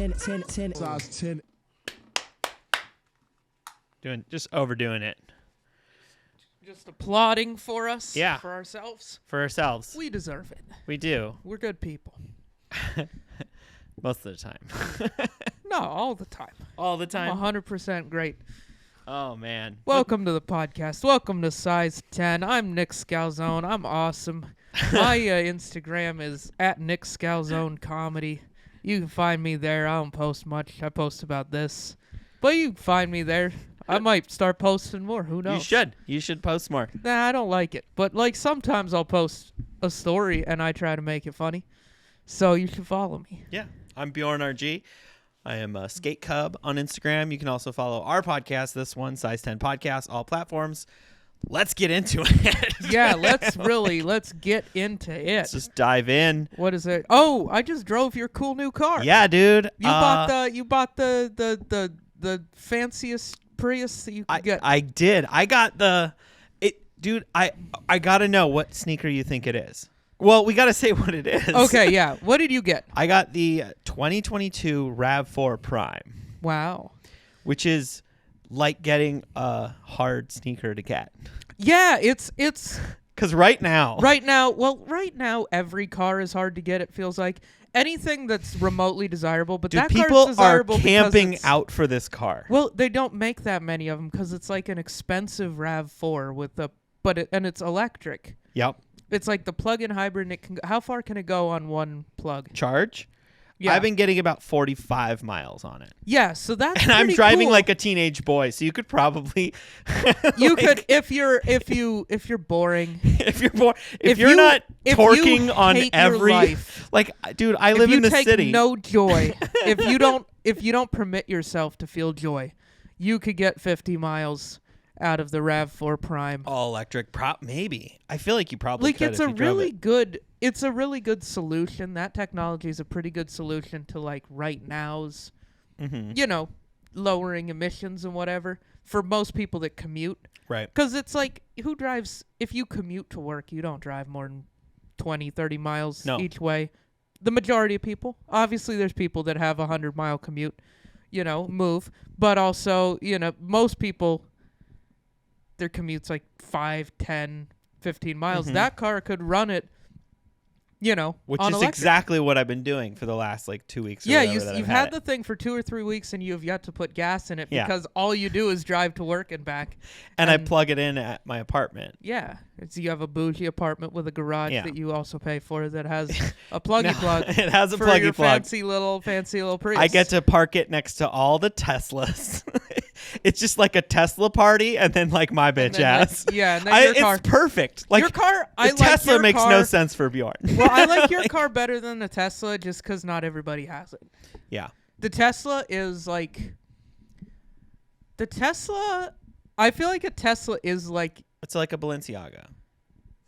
10. Size 10. Just overdoing it. Just applauding for us. Yeah. For ourselves. For ourselves. We deserve it. We do. We're good people. Most of the time. No, all the time. All the time. 100% great. Oh, man. Welcome to the podcast. Welcome to Size 10. I'm Nick Scalzone. I'm awesome. My Instagram is at Nick Scalzone Comedy. You can find me there. I don't post much. I post about this. But you can find me there. I might start posting more. Who knows? You should. You should post more. Nah, I don't like it. But like sometimes I'll post a story and I try to make it funny. So you should follow me. Yeah. I'm Bjorn RG. I am a Skate Cub on Instagram. You can also follow our podcast, this one, Size 10 Podcast, all platforms. Let's get into it. Yeah, let's get into it. Let's just dive in. What is it? Oh, I just drove your cool new car. Yeah, dude. You bought the fanciest Prius that you could get. I did. I got dude, I got to know what sneaker you think it is. Well, we got to say what it is. Okay, yeah. What did you get? I got the 2022 RAV4 Prime. Wow. Which is like getting a hard sneaker to get. Yeah, it's because right now every car is hard to get. It feels like anything that's remotely desirable, but dude, that car is people desirable are camping because out for this car. Well, they don't make that many of them because it's like an expensive RAV4 and it's electric. Yep. It's like the plug-in hybrid. And how far can it go on one plug? Charge? Yeah. I've been getting about 45 miles on it. Yeah, so that's and I'm pretty driving cool. like a teenage boy, so you could probably you could if you're boring. if you're not torquing on every life, like dude, I live in the city. If you take no joy, if you don't permit yourself to feel joy, you could get 50 miles out of the RAV4 Prime. All electric maybe. I feel like you probably could. It's a really good solution. That technology is a pretty good solution to like right now's lowering emissions and whatever for most people that commute. Right. Because it's like if you commute to work, you don't drive more than 20, 30 miles each way. The majority of people. Obviously there's people that have a 100-mile commute, move, but also, most people their commute's like 5, 10, 15 miles. Mm-hmm. That car could run it, which is electric. exactly what I've been doing for the last like 2 weeks. Yeah, you've had the thing for 2 or 3 weeks, and you have yet to put gas in it because all you do is drive to work and back. And I plug it in at my apartment. Yeah, you have a bougie apartment with a garage that you also pay for that has a pluggy plug. It has a for pluggy your plug. fancy little Prius. I get to park it next to all the Teslas. It's just like a Tesla party, and then like my bitch ass. And then your car. It's perfect. Like your car, Tesla makes no sense for Bjorn. Well, I like your car better than the Tesla just because not everybody has it. Yeah. The Tesla is like... I feel like a Tesla is like... It's like a Balenciaga.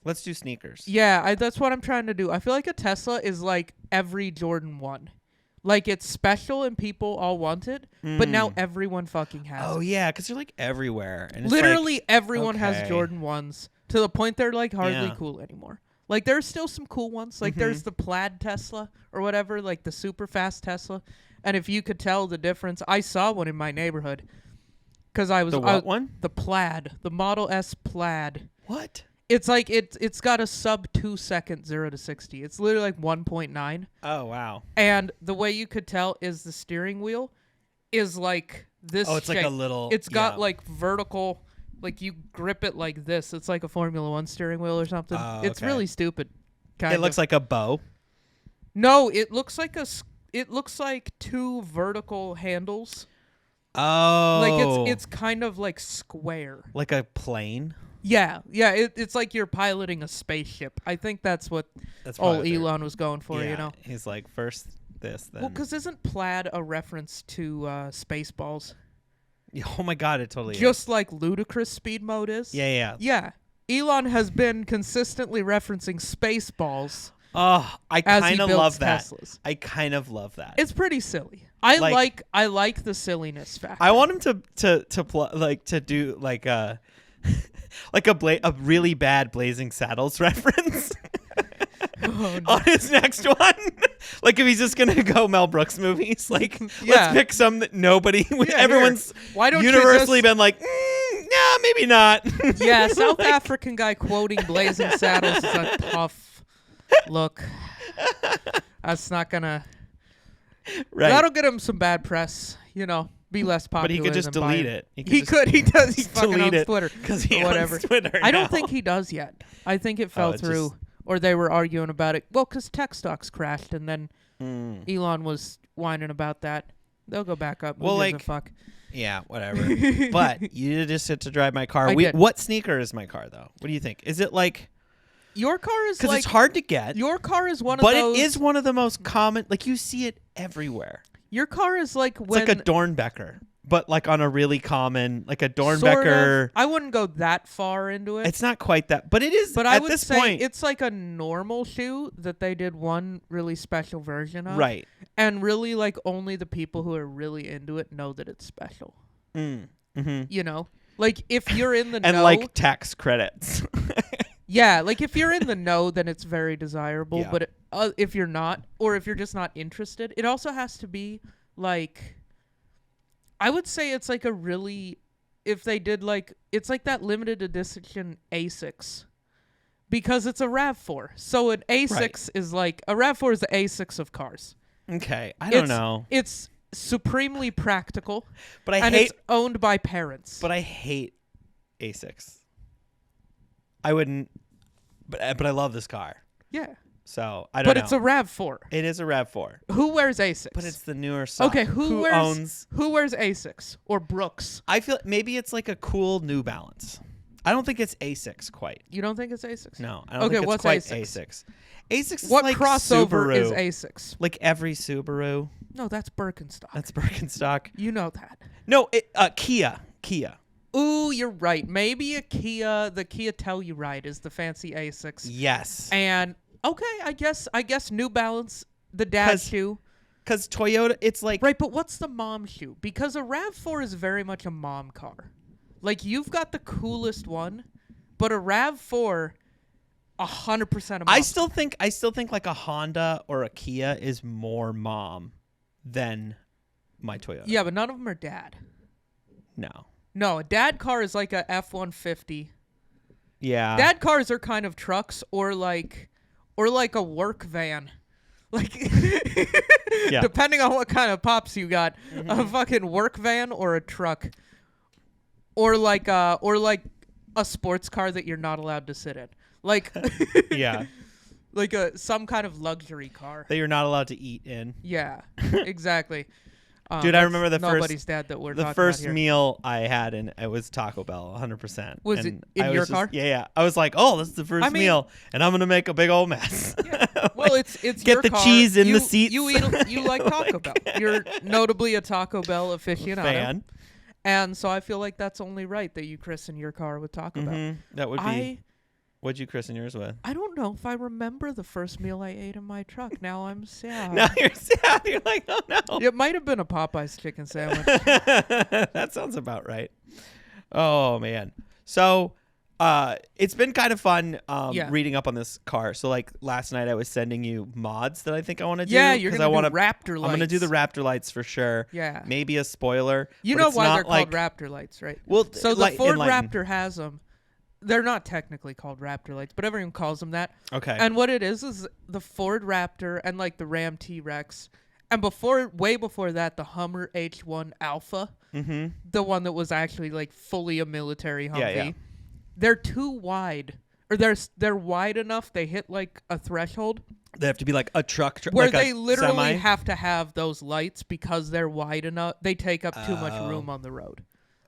Let's do sneakers. Yeah, that's what I'm trying to do. I feel like a Tesla is like every Jordan 1. Like, it's special and people all want it, but now everyone fucking has it. Oh, yeah, because they're like everywhere. And it's literally like, everyone has Jordan 1s to the point they're like hardly cool anymore. Like, there's still some cool ones. Like, there's the plaid Tesla or whatever, like the super fast Tesla. And if you could tell the difference, I saw one in my neighborhood. Because I was... The what one? The plaid. The Model S plaid. What? It's like it's got a sub 2 second 0 to 60. It's literally like 1.9. Oh wow! And the way you could tell is the steering wheel is like this. Oh, it's shape. like a little. It's got like vertical, like you grip it like this. It's like a Formula 1 steering wheel or something. It's really stupid. It looks like a bow. No, it looks like two vertical handles. Oh, like it's kind of like square, like a plane. Yeah, it's like you're piloting a spaceship. I think that's what Elon was going for, He's like, first this, then... Well, because isn't plaid a reference to Spaceballs? Oh my god, it totally Just like Ludicrous Speed Mode is? Yeah. Yeah. Elon has been consistently referencing Spaceballs. Oh, I kind of love that. Teslas. I kind of love that. It's pretty silly. I like the silliness factor. I want him to do like a... like a really bad Blazing Saddles reference. on his next one. Like if he's just gonna go Mel Brooks movies, like let's pick some that nobody, everyone's why don't universally been like, nah, maybe not. Yeah, South African guy quoting Blazing Saddles is a tough look. That's not gonna. Right. That'll get him some bad press. Be less popular. But he could just delete it. He could. He does. He's fucking on Twitter because he whatever. owns Twitter. I don't think he does yet. I think it fell through, or they were arguing about it. Well, because tech stocks crashed, and then Elon was whining about that. They'll go back up. Well, like fuck. Yeah, whatever. But you just had to drive my car. Did. What sneaker is my car though? What do you think? Is it like? Your car is because it's hard to get. Your car is one of those. But it is one of the most common. Like you see it everywhere. Your car is like it's like a Dornbecker, but like on a really common, like a Dornbecker. Sort of. I wouldn't go that far into it. It's not quite that, but it is. But at I would this say point, it's like a normal shoe that they did one really special version of. Right. And really, like only the people who are really into it know that it's special. Mm-hmm. Like if you're in the know, and like tax credits. Yeah, like if you're in the know, then it's very desirable. Yeah. But if you're not, or if you're just not interested, it also has to be like, I would say it's like a really, if they did like, it's like that limited edition Asics, because it's a RAV4. So an Asics is like, a RAV4 is the Asics of cars. Okay, I don't know. It's supremely practical, but it's owned by parents. But I hate Asics. I wouldn't, but I love this car. Yeah. So I don't know. But it's a RAV4. It is a RAV4. Who wears Asics? But it's the newer stuff. Okay, who wears Asics or Brooks? I feel maybe it's like a cool New Balance. I don't think it's Asics quite. You don't think it's Asics? No, I don't think it's quite Asics. Asics is what like crossover Subaru. is Asics? Like every Subaru. No, that's Birkenstock. That's Birkenstock. You know that. No, Kia. Ooh, you're right. Maybe a Kia, the Kia Telluride is the fancy Asics. Yes. And okay, I guess New Balance, the dad shoe. Because Toyota, it's like right. But what's the mom shoe? Because a RAV4 is very much a mom car. Like you've got the coolest one, but a RAV4, 100% a mom. I still think like a Honda or a Kia is more mom than my Toyota. Yeah, but none of them are dad. No, a dad car is like a F-150. Yeah. Dad cars are kind of trucks or like a work van. Like depending on what kind of pops you got, a fucking work van or a truck. Or like a sports car that you're not allowed to sit in. Like yeah. Like some kind of luxury car that you're not allowed to eat in. Yeah. Exactly. Dude, I remember nobody's dad that we're the first meal I had, and it was Taco Bell, 100%. Was it in your car? Yeah. I was like, oh, this is the first meal, and I'm gonna make a big old mess. Yeah. Well, it's get your the car. cheese in the seats. You like Taco Bell. You're notably a Taco Bell aficionado. Fan. And so I feel like that's only right that you christen your car with Taco Bell. That would be. What'd you christen yours with? I don't know if I remember the first meal I ate in my truck. Now I'm sad. Now you're sad. You're like, oh no. It might have been a Popeye's chicken sandwich. That sounds about right. Oh man. So it's been kind of fun reading up on this car. So like last night I was sending you mods that I think I want to do. Yeah, you're gonna do Raptor lights. I'm gonna do the Raptor lights for sure. Yeah. Maybe a spoiler. You know why they're called Raptor lights, right? Well, so the Ford Raptor has them. They're not technically called Raptor lights, but everyone calls them that. Okay. And what it is the Ford Raptor and like the Ram T-Rex, and way before that, the Hummer H1 Alpha, the one that was actually like fully a military Humvee. Yeah. They're too wide, or they're wide enough. They hit like a threshold. They have to be like a truck where like they literally have to have those lights because they're wide enough. They take up too much room on the road.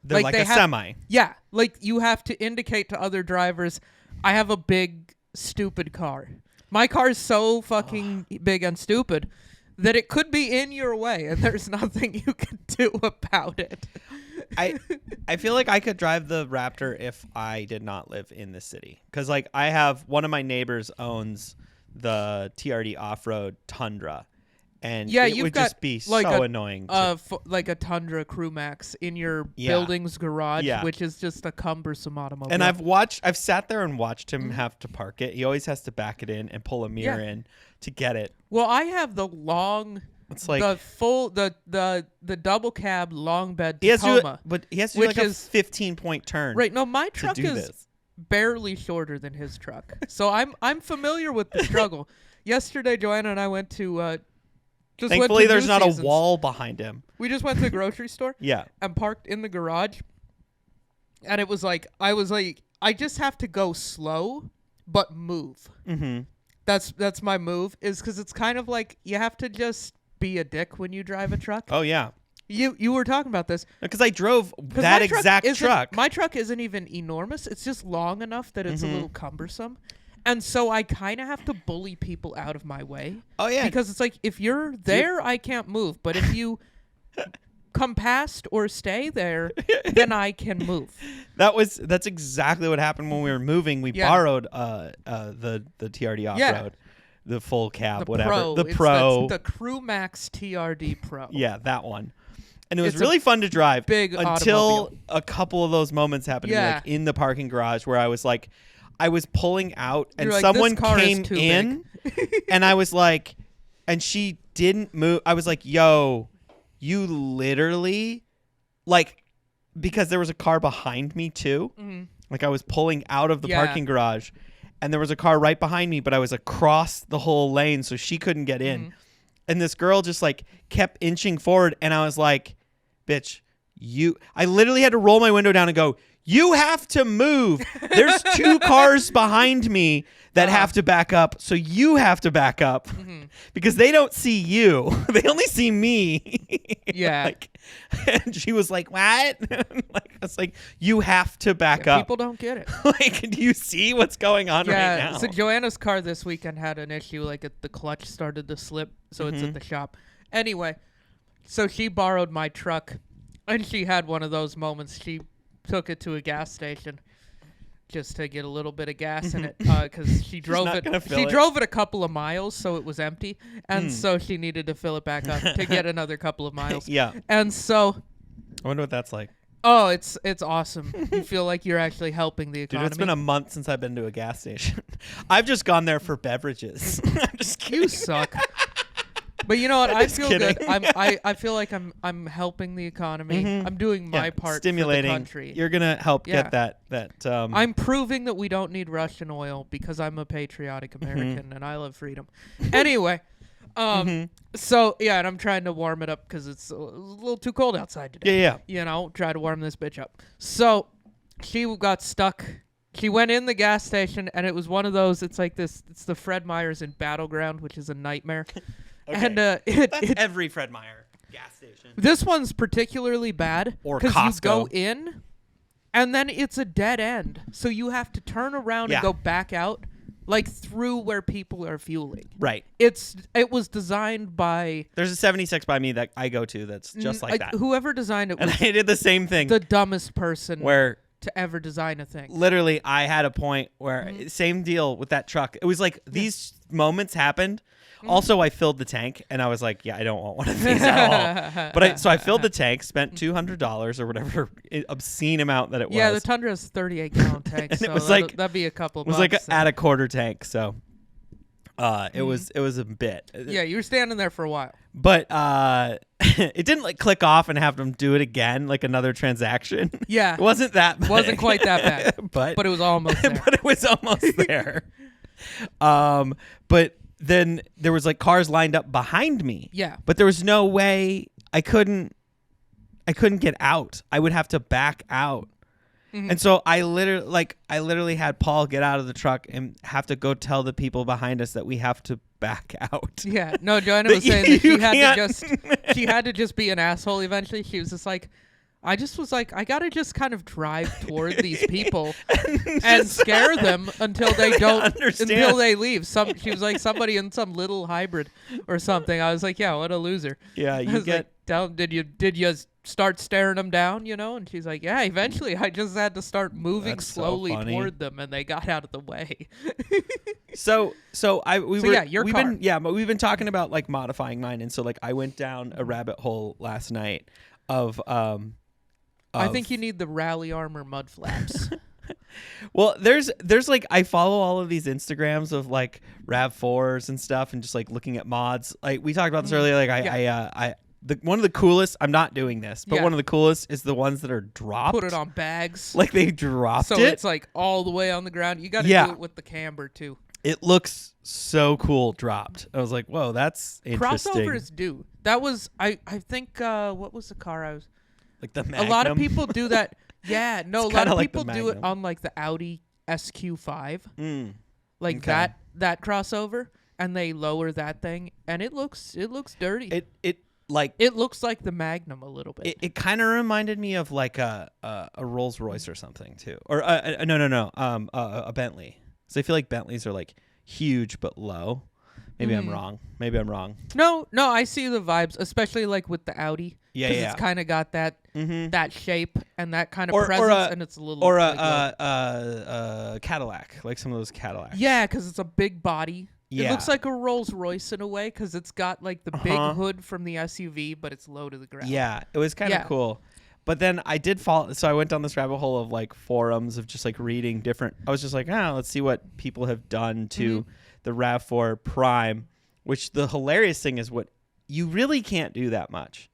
They're like a semi. Yeah, like you have to indicate to other drivers, I have a big, stupid car. My car is so fucking big and stupid that it could be in your way, and there's nothing you can do about it. I feel like I could drive the Raptor if I did not live in the city. Because like I have one of my neighbors owns the TRD off-road Tundra. And yeah, it would just be like so annoying. Like a Tundra Crew Max in your building's garage, which is just a cumbersome automobile. And I've sat there and watched him have to park it. He always has to back it in and pull a mirror in to get it. Well, I have the long, it's like the double cab long bed Tacoma. But he has to do like a 15-point turn. Right. No, my truck is barely shorter than his truck. So I'm familiar with the struggle. Yesterday, Joanna and I went to thankfully, there's not Seasons. A wall behind him. We just went to the grocery store. Yeah. And parked in the garage. And it was like, I just have to go slow, but move. Mm-hmm. That's my move, is because it's kind of like you have to just be a dick when you drive a truck. Oh, yeah. You were talking about this. Because I drove that exact truck. My truck isn't even enormous. It's just long enough that it's a little cumbersome. And so I kind of have to bully people out of my way. Oh, yeah. Because it's like, if you're there, I can't move. But if you come past or stay there, then I can move. That's exactly what happened when we were moving. We borrowed the TRD off-road. The full cab, whatever. The Pro. The Crew Max TRD Pro. Yeah, that one. And it was really fun to drive until a couple of those moments happened to me, like in the parking garage, where I was like, I was pulling out and someone came in and I was like, and she didn't move. I was like, yo, you literally, like, because there was a car behind me too. Mm-hmm. Like, I was pulling out of the parking garage and there was a car right behind me, but I was across the whole lane so she couldn't get in. And this girl just like kept inching forward. And I was like, bitch, I literally had to roll my window down and go, you have to move. There's 2 cars behind me that have to back up. So you have to back up because they don't see you. They only see me. Yeah. And she was like, what? I was like, you have to back up. People don't get it. Like, do you see what's going on right now? So Joanna's car this weekend had an issue. Like, the clutch started to slip. So it's at the shop. Anyway, so she borrowed my truck and she had one of those moments. She took it to a gas station just to get a little bit of gas in it because she drove it. She drove it a couple of miles, so it was empty, and so she needed to fill it back up to get another couple of miles. Yeah, and so I wonder what that's like. Oh, it's awesome. You feel like you're actually helping the economy. Dude, it's been a month since I've been to a gas station. I've just gone there for beverages. I'm just kidding. You suck. But you know what? I feel good. I feel like I'm helping the economy. I'm doing my part stimulating for the country. You're gonna help get that. I'm proving that we don't need Russian oil because I'm a patriotic American and I love freedom. Anyway, so yeah, and I'm trying to warm it up because it's a little too cold outside today. Yeah. You know, try to warm this bitch up. So she got stuck. She went in the gas station and it was one of those. It's like this. It's the Fred Meyer's in Battleground, which is a nightmare. Okay. And that's every Fred Meyer gas station. This one's particularly bad because you go in, and then it's a dead end, so you have to turn around and go back out, like through where people are fueling. Right. It was designed by. There's a 76 by me that I go to that's just like that. Whoever designed it was and I did the same thing. The dumbest person to ever design a thing. Literally, I had a point where same deal with that truck. It was like these moments happened. Also, I filled the tank, and I was like, yeah, I don't want one of these at all. But so I filled the tank, spent $200 or whatever obscene amount that it was. Yeah, the Tundra is 38-gallon tank, so it was that'd be a couple of bucks. It was like at a quarter tank, so it was a bit. Yeah, you were standing there for a while. But it didn't like click off and have them do it again, like another transaction. Yeah. It wasn't that bad. It wasn't quite that bad. but it was almost there. But it was almost there. But then there was like cars lined up behind me. Yeah. But there was no way I couldn't get out. I would have to back out. And so I literally had Paul get out of the truck and have to go tell the people behind us that we have to back out. Yeah. No, Joanna was saying that she had to just be an asshole eventually. She was just like, I just was like, I gotta just kind of drive toward these people and scare them until they don't, until they leave. She was like, somebody in some little hybrid or something. I was like, yeah, what a loser. Yeah, you get. Like, did you start staring them down? And she's like, yeah. Eventually, I just had to start moving slowly toward them, and they got out of the way. We've been talking about like modifying mine, and so like I went down a rabbit hole last night of I think you need the Rally Armor mud flaps. Well, there's like I follow all of these Instagrams of like RAV4s and stuff, and just like looking at mods. Like we talked about this earlier. Like one of the coolest. I'm not doing this, but one of the coolest is the ones that are dropped. Put it on bags. Like they dropped it, so it's like all the way on the ground. You got to do it with the camber too. It looks so cool dropped. I was like, whoa, that's interesting. Crossovers do. That was I think what was the car I was. Like the Magnum. A lot of people do that. Yeah, no, a lot of people do it on like the Audi SQ5. Like that crossover, and they lower that thing, and it looks dirty. It looks like the Magnum a little bit. It kind of reminded me of like a Rolls Royce or something too, or a Bentley. So I feel like Bentleys are like huge but low. Maybe I'm wrong. No, I see the vibes, especially like with the Audi. Yeah. It's kind of got that that shape and that kind of presence, and it's a little a Cadillac, like some of those Cadillacs. Yeah, because it's a big body. Yeah. It looks like a Rolls Royce in a way because it's got like the big hood from the SUV, but it's low to the ground. Yeah, it was kind of cool. But then I did fall. So I went down this rabbit hole of like forums of just like reading different. I was just like, let's see what people have done to the RAV4 Prime, which the hilarious thing is what you really can't do that much.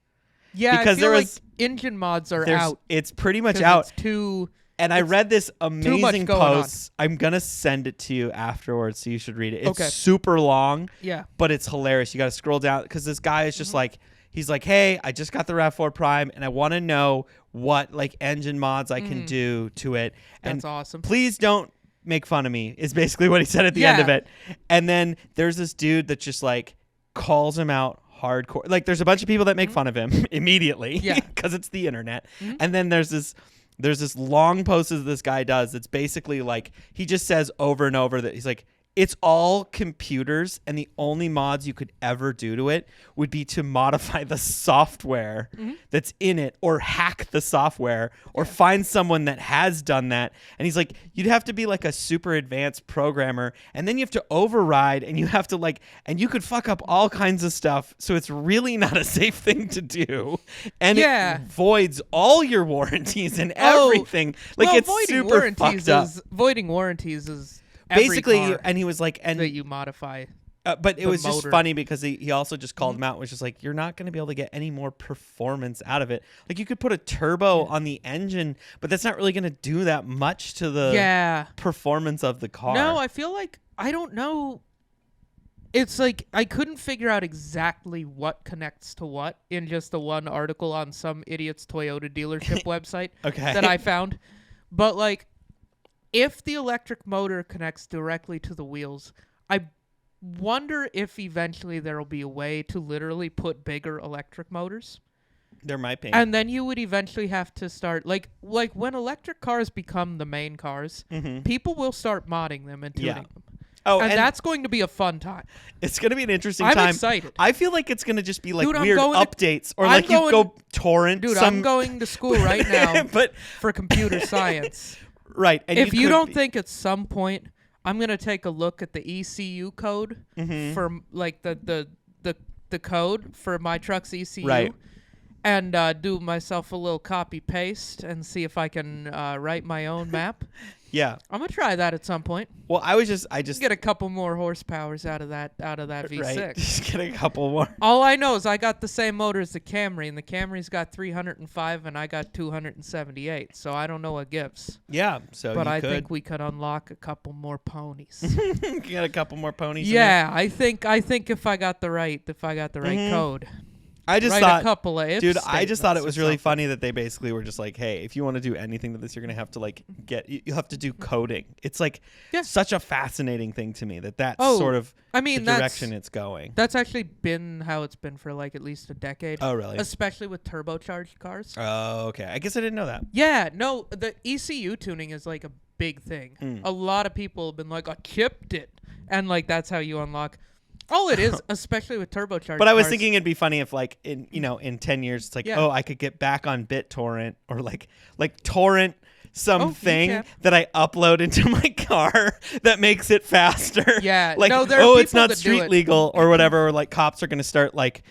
Yeah, because I feel like engine mods are out. It's pretty much out. It's too. And I read this amazing post. I'm going to send it to you afterwards, so you should read it. It's super long, but it's hilarious. You got to scroll down because this guy is just like, he's like, hey, I just got the RAV4 Prime, and I want to know what like engine mods I can do to it. That's awesome. Please don't make fun of me, is basically what he said at the end of it. And then there's this dude that just like calls him out hardcore. Like there's a bunch of people that make fun of him immediately because it's the internet. And then there's this long post that this guy does that's basically like he just says over and over that he's like, it's all computers, and the only mods you could ever do to it would be to modify the software that's in it, or hack the software, or find someone that has done that. And he's like, you'd have to be like a super advanced programmer, and then you have to override, and you have to like, and you could fuck up all kinds of stuff. So it's really not a safe thing to do, and it voids all your warranties and everything. Like it's super fucked up. Voiding warranties is. Basically, and he was like, and that you modify. But it was just funny because he also just called him out, which is like, you're not going to be able to get any more performance out of it. Like you could put a turbo on the engine, but that's not really going to do that much to the performance of the car. No, I feel like, I don't know. It's like I couldn't figure out exactly what connects to what in just the one article on some idiot's Toyota dealership website that I found. But like, if the electric motor connects directly to the wheels, I wonder if eventually there will be a way to literally put bigger electric motors. There might be. And then you would eventually have to start, like when electric cars become the main cars, people will start modding them and tuning them. Oh, and that's going to be a fun time. It's going to be an interesting time. I'm excited. I feel like it's going to just be like weird updates, or like you go torrent. Dude, I'm going to school right now for computer science. Right. And if you don't think at some point I'm going to take a look at the ECU code for like the code for my truck's ECU and do myself a little copy paste and see if I can write my own map. Yeah. I'm going to try that at some point. Well, I just get a couple more horsepowers out of that V6. Right. Just get a couple more. All I know is I got the same motor as the Camry, and the Camry's got 305 and I got 278. So I don't know what gives. Yeah, but I think we could unlock a couple more ponies. Get a couple more ponies. Yeah, I think if I got the right code. I just write thought, a couple of if dude, I just thought it was really something. funny that they basically were just like, hey, if you want to do anything to this, you're going to have to like you have to do coding. It's like such a fascinating thing to me that's sort of the direction it's going. That's actually been how it's been for like at least a decade. Oh, really? Especially with turbocharged cars. Oh, okay. I guess I didn't know that. Yeah, no, the ECU tuning is like a big thing. A lot of people have been like, I chipped it. And like that's how you unlock. All it is, especially with turbocharged But I was cars. thinking it'd be funny if, like, in 10 years, it's like, oh, I could get back on BitTorrent or like torrent something that I upload into my car that makes it faster. Yeah, like, no, there are it's not people that street do it. legal or whatever. Or like cops are gonna start like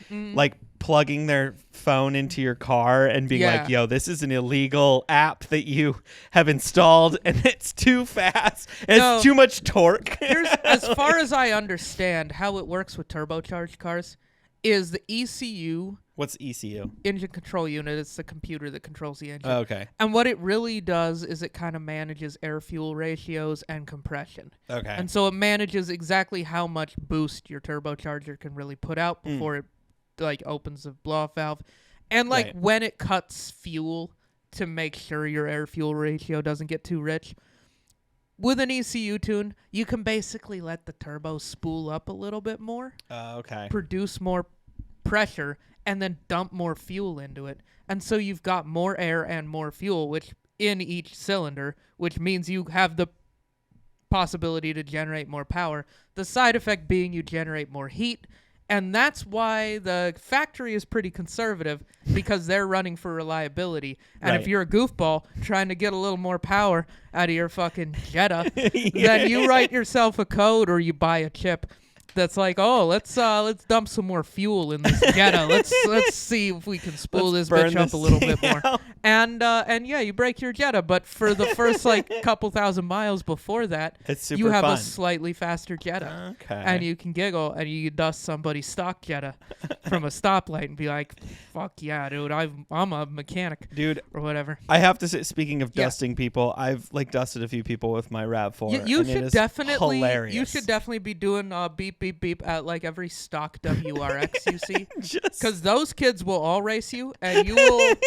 plugging their phone into your car and being like, yo, this is an illegal app that you have installed and it's too fast. It's too much torque. As far as I understand how it works with turbocharged cars is the ECU. What's ECU? Engine control unit. It's the computer that controls the engine. Oh, okay. And what it really does is it kind of manages air-fuel ratios and compression. Okay. And so it manages exactly how much boost your turbocharger can really put out before it like opens the blow-off valve. And like when it cuts fuel to make sure your air-fuel ratio doesn't get too rich. With an ECU tune, you can basically let the turbo spool up a little bit more. Okay. Produce more pressure and then dump more fuel into it. And so you've got more air and more fuel which in each cylinder, which means you have the possibility to generate more power. The side effect being you generate more heat. And that's why the factory is pretty conservative because they're running for reliability. And if you're a goofball trying to get a little more power out of your fucking Jetta, then you write yourself a code or you buy a chip that's like, oh, let's dump some more fuel in this Jetta. Let's see if we can spool this bitch up a little bit more. And yeah, you break your Jetta, but for the first like couple thousand miles before that, it's super you have fun. a slightly faster Jetta. Okay. And you can giggle and you dust somebody's stock Jetta from a stoplight and be like, fuck yeah, dude, I'm a mechanic. Dude. Or whatever. I have to say, speaking of dusting people, I've like dusted a few people with my RAV4. You should definitely hilarious. You should definitely be doing beep beep beep at like every stock WRX you see, because those kids will all race you, and you will. Do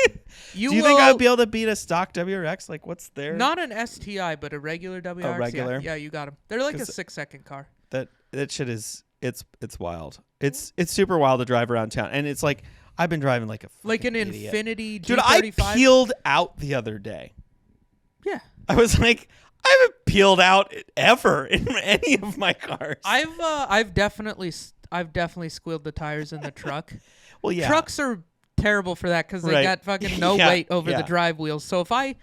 you think I'd be able to beat a stock WRX? Like, what's their? Not an STI, but a regular WRX. A regular. Yeah, you got them. They're like a 6-second car. That shit is it's wild. It's super wild to drive around town, and it's like I've been driving like an idiot. Infinity G35. Dude, I peeled out the other day. Yeah. I was like, I haven't peeled out ever in any of my cars. I've definitely squealed the tires in the truck. Well, yeah. Trucks are terrible for that because they got fucking no weight over the drive wheels. So if I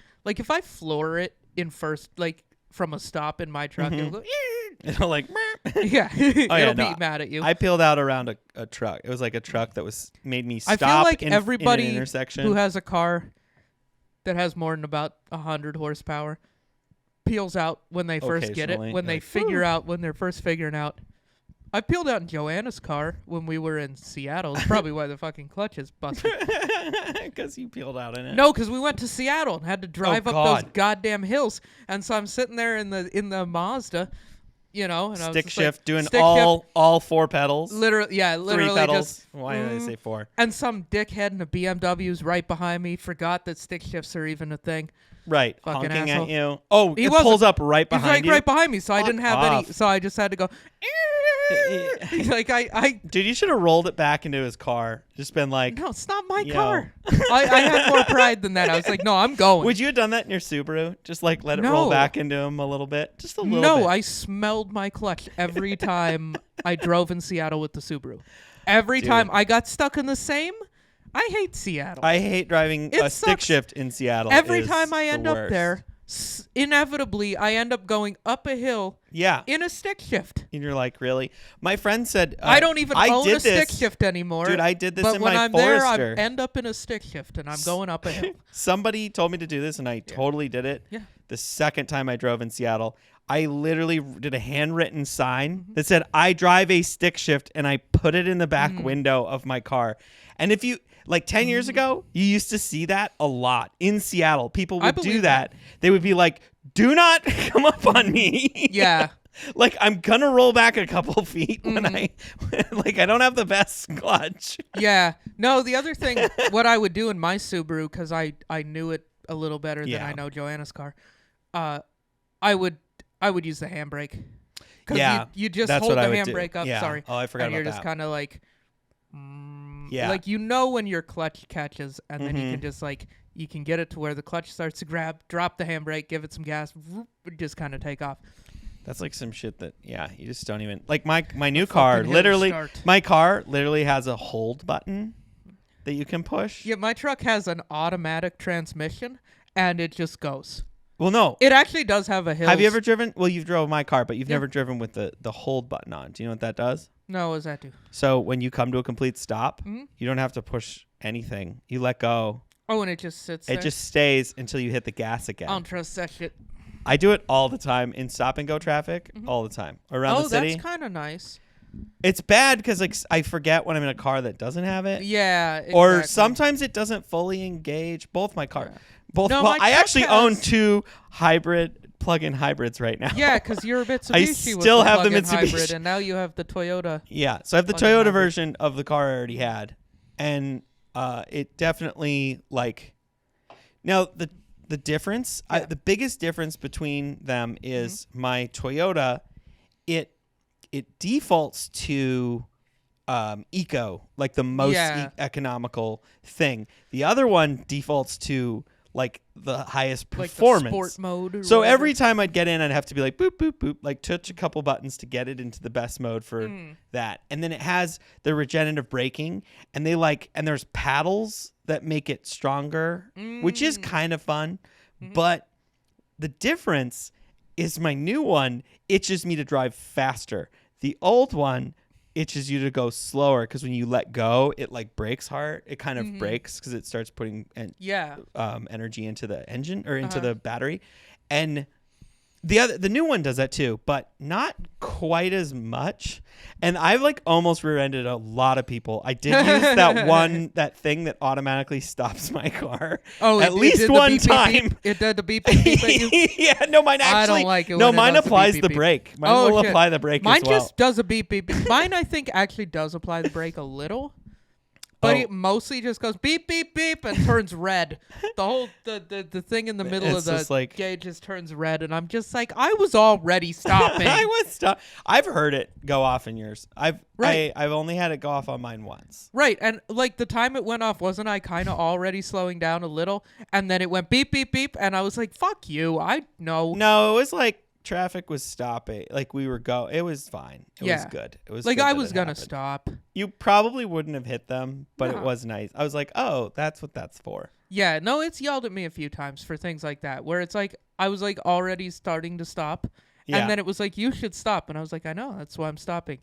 floor it in first, like from a stop in my truck, it'll go. It'll like. It'll be mad at you. I peeled out around a truck. It was like a truck that made me stop. I feel like in everybody an intersection. who has a car that has more than about 100 horsepower peels out when they first get it. When they figure out, when they're first figuring out. I peeled out in Joanna's car when we were in Seattle. It's probably why the fucking clutch is busted. Because you peeled out in it. No, because we went to Seattle and had to drive up those goddamn hills. And so I'm sitting there in the Mazda, you know. And stick shift, doing all four pedals. Literally 3 pedals. Just, why did I say 4? And some dickhead in a BMW's right behind me forgot that stick shifts are even a thing. Right, fucking honking asshole. at you. Oh, it pulls up right behind you. He's right behind me, so I didn't have any. So I just had to go. Like Dude, you should have rolled it back into his car. Just been like, no, it's not my car. I had more pride than that. I was like, no, I'm going. Would you have done that in your Subaru? Just like let it roll back into him a little bit, just a little bit. No, I smelled my clutch every time I drove in Seattle with the Subaru. Every time I got stuck in the same. I hate Seattle. I hate driving a stick shift in Seattle. Every time I end up there, inevitably I end up going up a hill in a stick shift. And you're like, really? My friend said I don't even own a stick shift anymore. Dude, I did this in my Forester. But when I'm there, I end up in a stick shift and I'm going up a hill. Somebody told me to do this and I totally did it. Yeah. The second time I drove in Seattle, I literally did a handwritten sign that said, I drive a stick shift, and I put it in the back window of my car. And if you... Like 10 years ago, you used to see that a lot in Seattle. People would do that. They would be like, do not come up on me. Yeah. Like I'm gonna roll back a couple feet when I don't have the best clutch. Yeah. No, the other thing, what I would do in my Subaru, because I knew it a little better than I know Joanna's car, I would use the handbrake. Because you just hold the handbrake up. Yeah. Sorry. Oh, I forgot about that. And you're just kind of like, like when your clutch catches, and then you can just you can get it to where the clutch starts to grab, drop the handbrake, give it some gas, just kind of take off. That's like some shit that you just don't even like. My new car literally has a hold button that you can push. Yeah, my truck has an automatic transmission, and it just goes. Well, no, it actually does have a hill. Have you ever driven? Well, you've drove my car, but you've never driven with the hold button on. Do you know what that does? No, what does that do? So when you come to a complete stop, you don't have to push anything. You let go. Oh, and it just sits there? It just stays until you hit the gas again. I don't trust that shit. I do it all the time in stop and go traffic, all the time around the city. Oh, that's kind of nice. It's bad because I forget when I'm in a car that doesn't have it. Yeah, exactly. Or sometimes it doesn't fully engage both my cars. Yeah. I actually own 2 plug-in hybrids right now. Yeah, because you're a Mitsubishi. I still have the Mitsubishi hybrid, and now you have the Toyota. Yeah, so I have the Toyota hybrid version of the car I already had, and it definitely now the difference, the biggest difference between them is my Toyota, it defaults to eco, like the most economical thing. The other one defaults to the highest performance, like the sport mode. So every time I'd get in, I'd have to be like boop boop boop, like touch a couple buttons to get it into the best mode for that. And then it has the regenerative braking, and and there's paddles that make it stronger, which is kind of fun. But the difference is my new one itches me to drive faster. The old one itches you to go slower because when you let go, it brakes hard. It kind of brakes because it starts putting energy into the engine or into the battery. And the new one does that too, but not quite as much. And I've almost rear-ended a lot of people. I did use that thing that automatically stops my car. Oh, at least one time. Beep, beep. It did the beep beep beep at you? Yeah, no, mine actually. I don't like it. No, mine applies the brake. Mine will apply the brake. Mine as well. just does a beep beep beep. Mine, I think, actually does apply the brake a little. But it mostly just goes beep, beep, beep, and turns red. The whole the thing in the middle of the gauge just turns red, and I'm just I was already stopping. I was stop. I've heard it go off in yours. I've only had it go off on mine once. Right, and the time it went off, wasn't I kind of already slowing down a little? And then it went beep, beep, beep, and I was like, "Fuck you!" I know. No, it was traffic was stopping. We were it was fine. It was good. It was good I was gonna stop. You probably wouldn't have hit them, but it was nice. I was like, oh, that's what that's for. Yeah, no, it's yelled at me a few times for things like that, where it's I was already starting to stop, and then it was you should stop, and I was like, I know, that's why I'm stopping.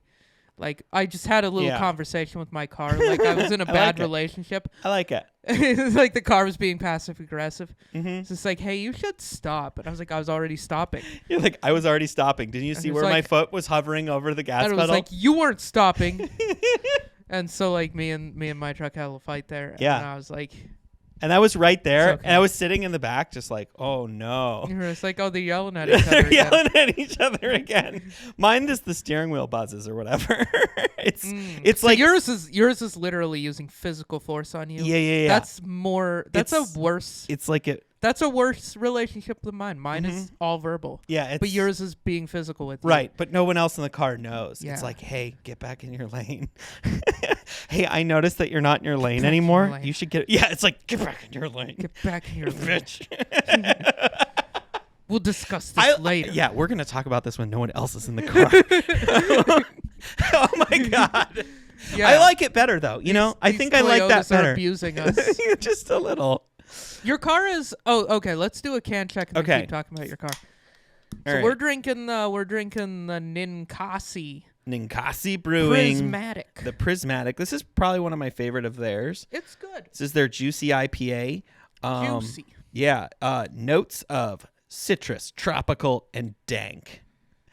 I just had a little conversation with my car. I was in a bad relationship. I like it. It's the car was being passive aggressive. It's just hey, you should stop. And I was I was already stopping. You're I was already stopping. Didn't you see where my foot was hovering over the gas pedal? And it was you weren't stopping. And so me and my truck had a little fight there. Yeah. And I was and I was right there, and I was sitting in the back just oh, no. You were just oh, they're yelling at each other They're yelling at each other again. Mine is the steering wheel buzzes or whatever. It's so yours is literally using physical force on you. Yeah. That's a worse. It's that's a worse relationship than mine. Mine is all verbal. Yeah. But yours is being physical with you. Right, but no one else in the car knows. Yeah. It's hey, get back in your lane. Hey, I noticed that you're not in your lane anymore. You should get... Yeah, it's get back in your lane. Get back in your lane. Bitch. We'll discuss this later. Yeah, we're going to talk about this when no one else is in the car. Oh, my God. Yeah. I like it better, though. I think I like that better. Are abusing us. Just a little. Your car is... Oh, okay. Let's do a can check and then keep talking about your car. So we're drinking the Ninkasi. Ninkasi Brewing. Prismatic. The Prismatic. This is probably one of my favorite of theirs. It's good. This is their Juicy IPA. Juicy. Yeah. Notes of citrus, tropical, and dank.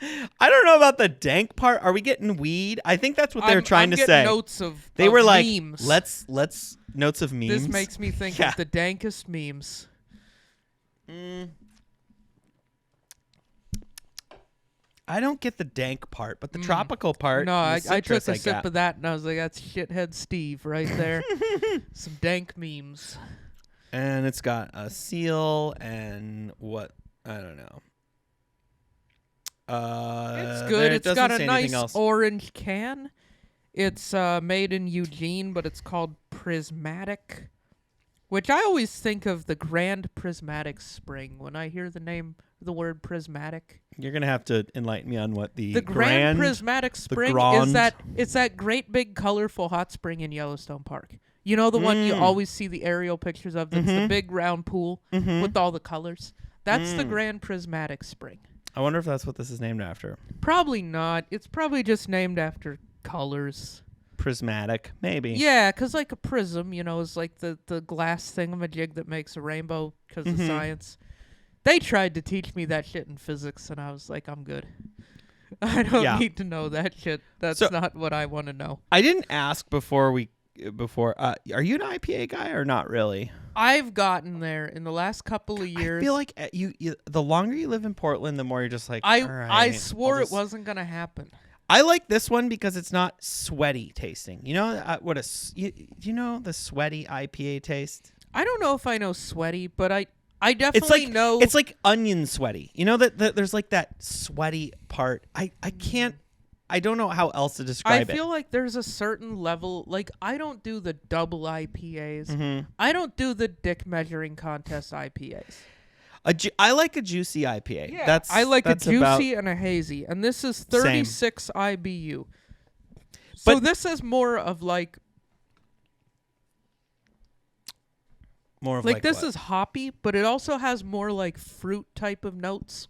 I don't know about the dank part. Are we getting weed? I think that's what they're trying to say. Notes of they were memes. Let's notes of memes. This makes me think of the dankest memes. I don't get the dank part, but the tropical part. No, I took a sip of that and I was like, that's shithead Steve right there. Some dank memes. And it's got a seal and what? I don't know. It's good. It's got a nice orange can. It's made in Eugene, but it's called Prismatic, which I always think of the Grand Prismatic Spring when I hear the word prismatic. You're gonna have to enlighten me on what the Grand Prismatic Spring is. It's that great big colorful hot spring in Yellowstone Park. You know the one you always see the aerial pictures of. That's the big round pool with all the colors. That's the Grand Prismatic Spring. I wonder if that's what this is named after. Probably not. It's probably just named after colors. Prismatic, maybe. Yeah, because like a prism, is like the glass thingamajig that makes a rainbow because of science. They tried to teach me that shit in physics, and I was like, I'm good. I don't need to know that shit. That's not what I want to know. I didn't ask before. Are you an IPA guy or not really? I've gotten there in the last couple of years. I feel like you the longer you live in Portland, the more you're just like, all right, I swore it wasn't going to happen. I like this one because it's not sweaty tasting. You know you know the sweaty IPA taste? I don't know if I know sweaty, but I definitely know. It's like onion sweaty. You know that there's like that sweaty part. I don't know how else to describe it. I feel like there's a certain level. Like, I don't do the double IPAs. I don't do the dick measuring contest IPAs. I like a juicy IPA. Yeah, I like a juicy and a hazy. And this is 36 IBU. So this is more of like... More of like this what? is hoppy, but it also has more like fruit type of notes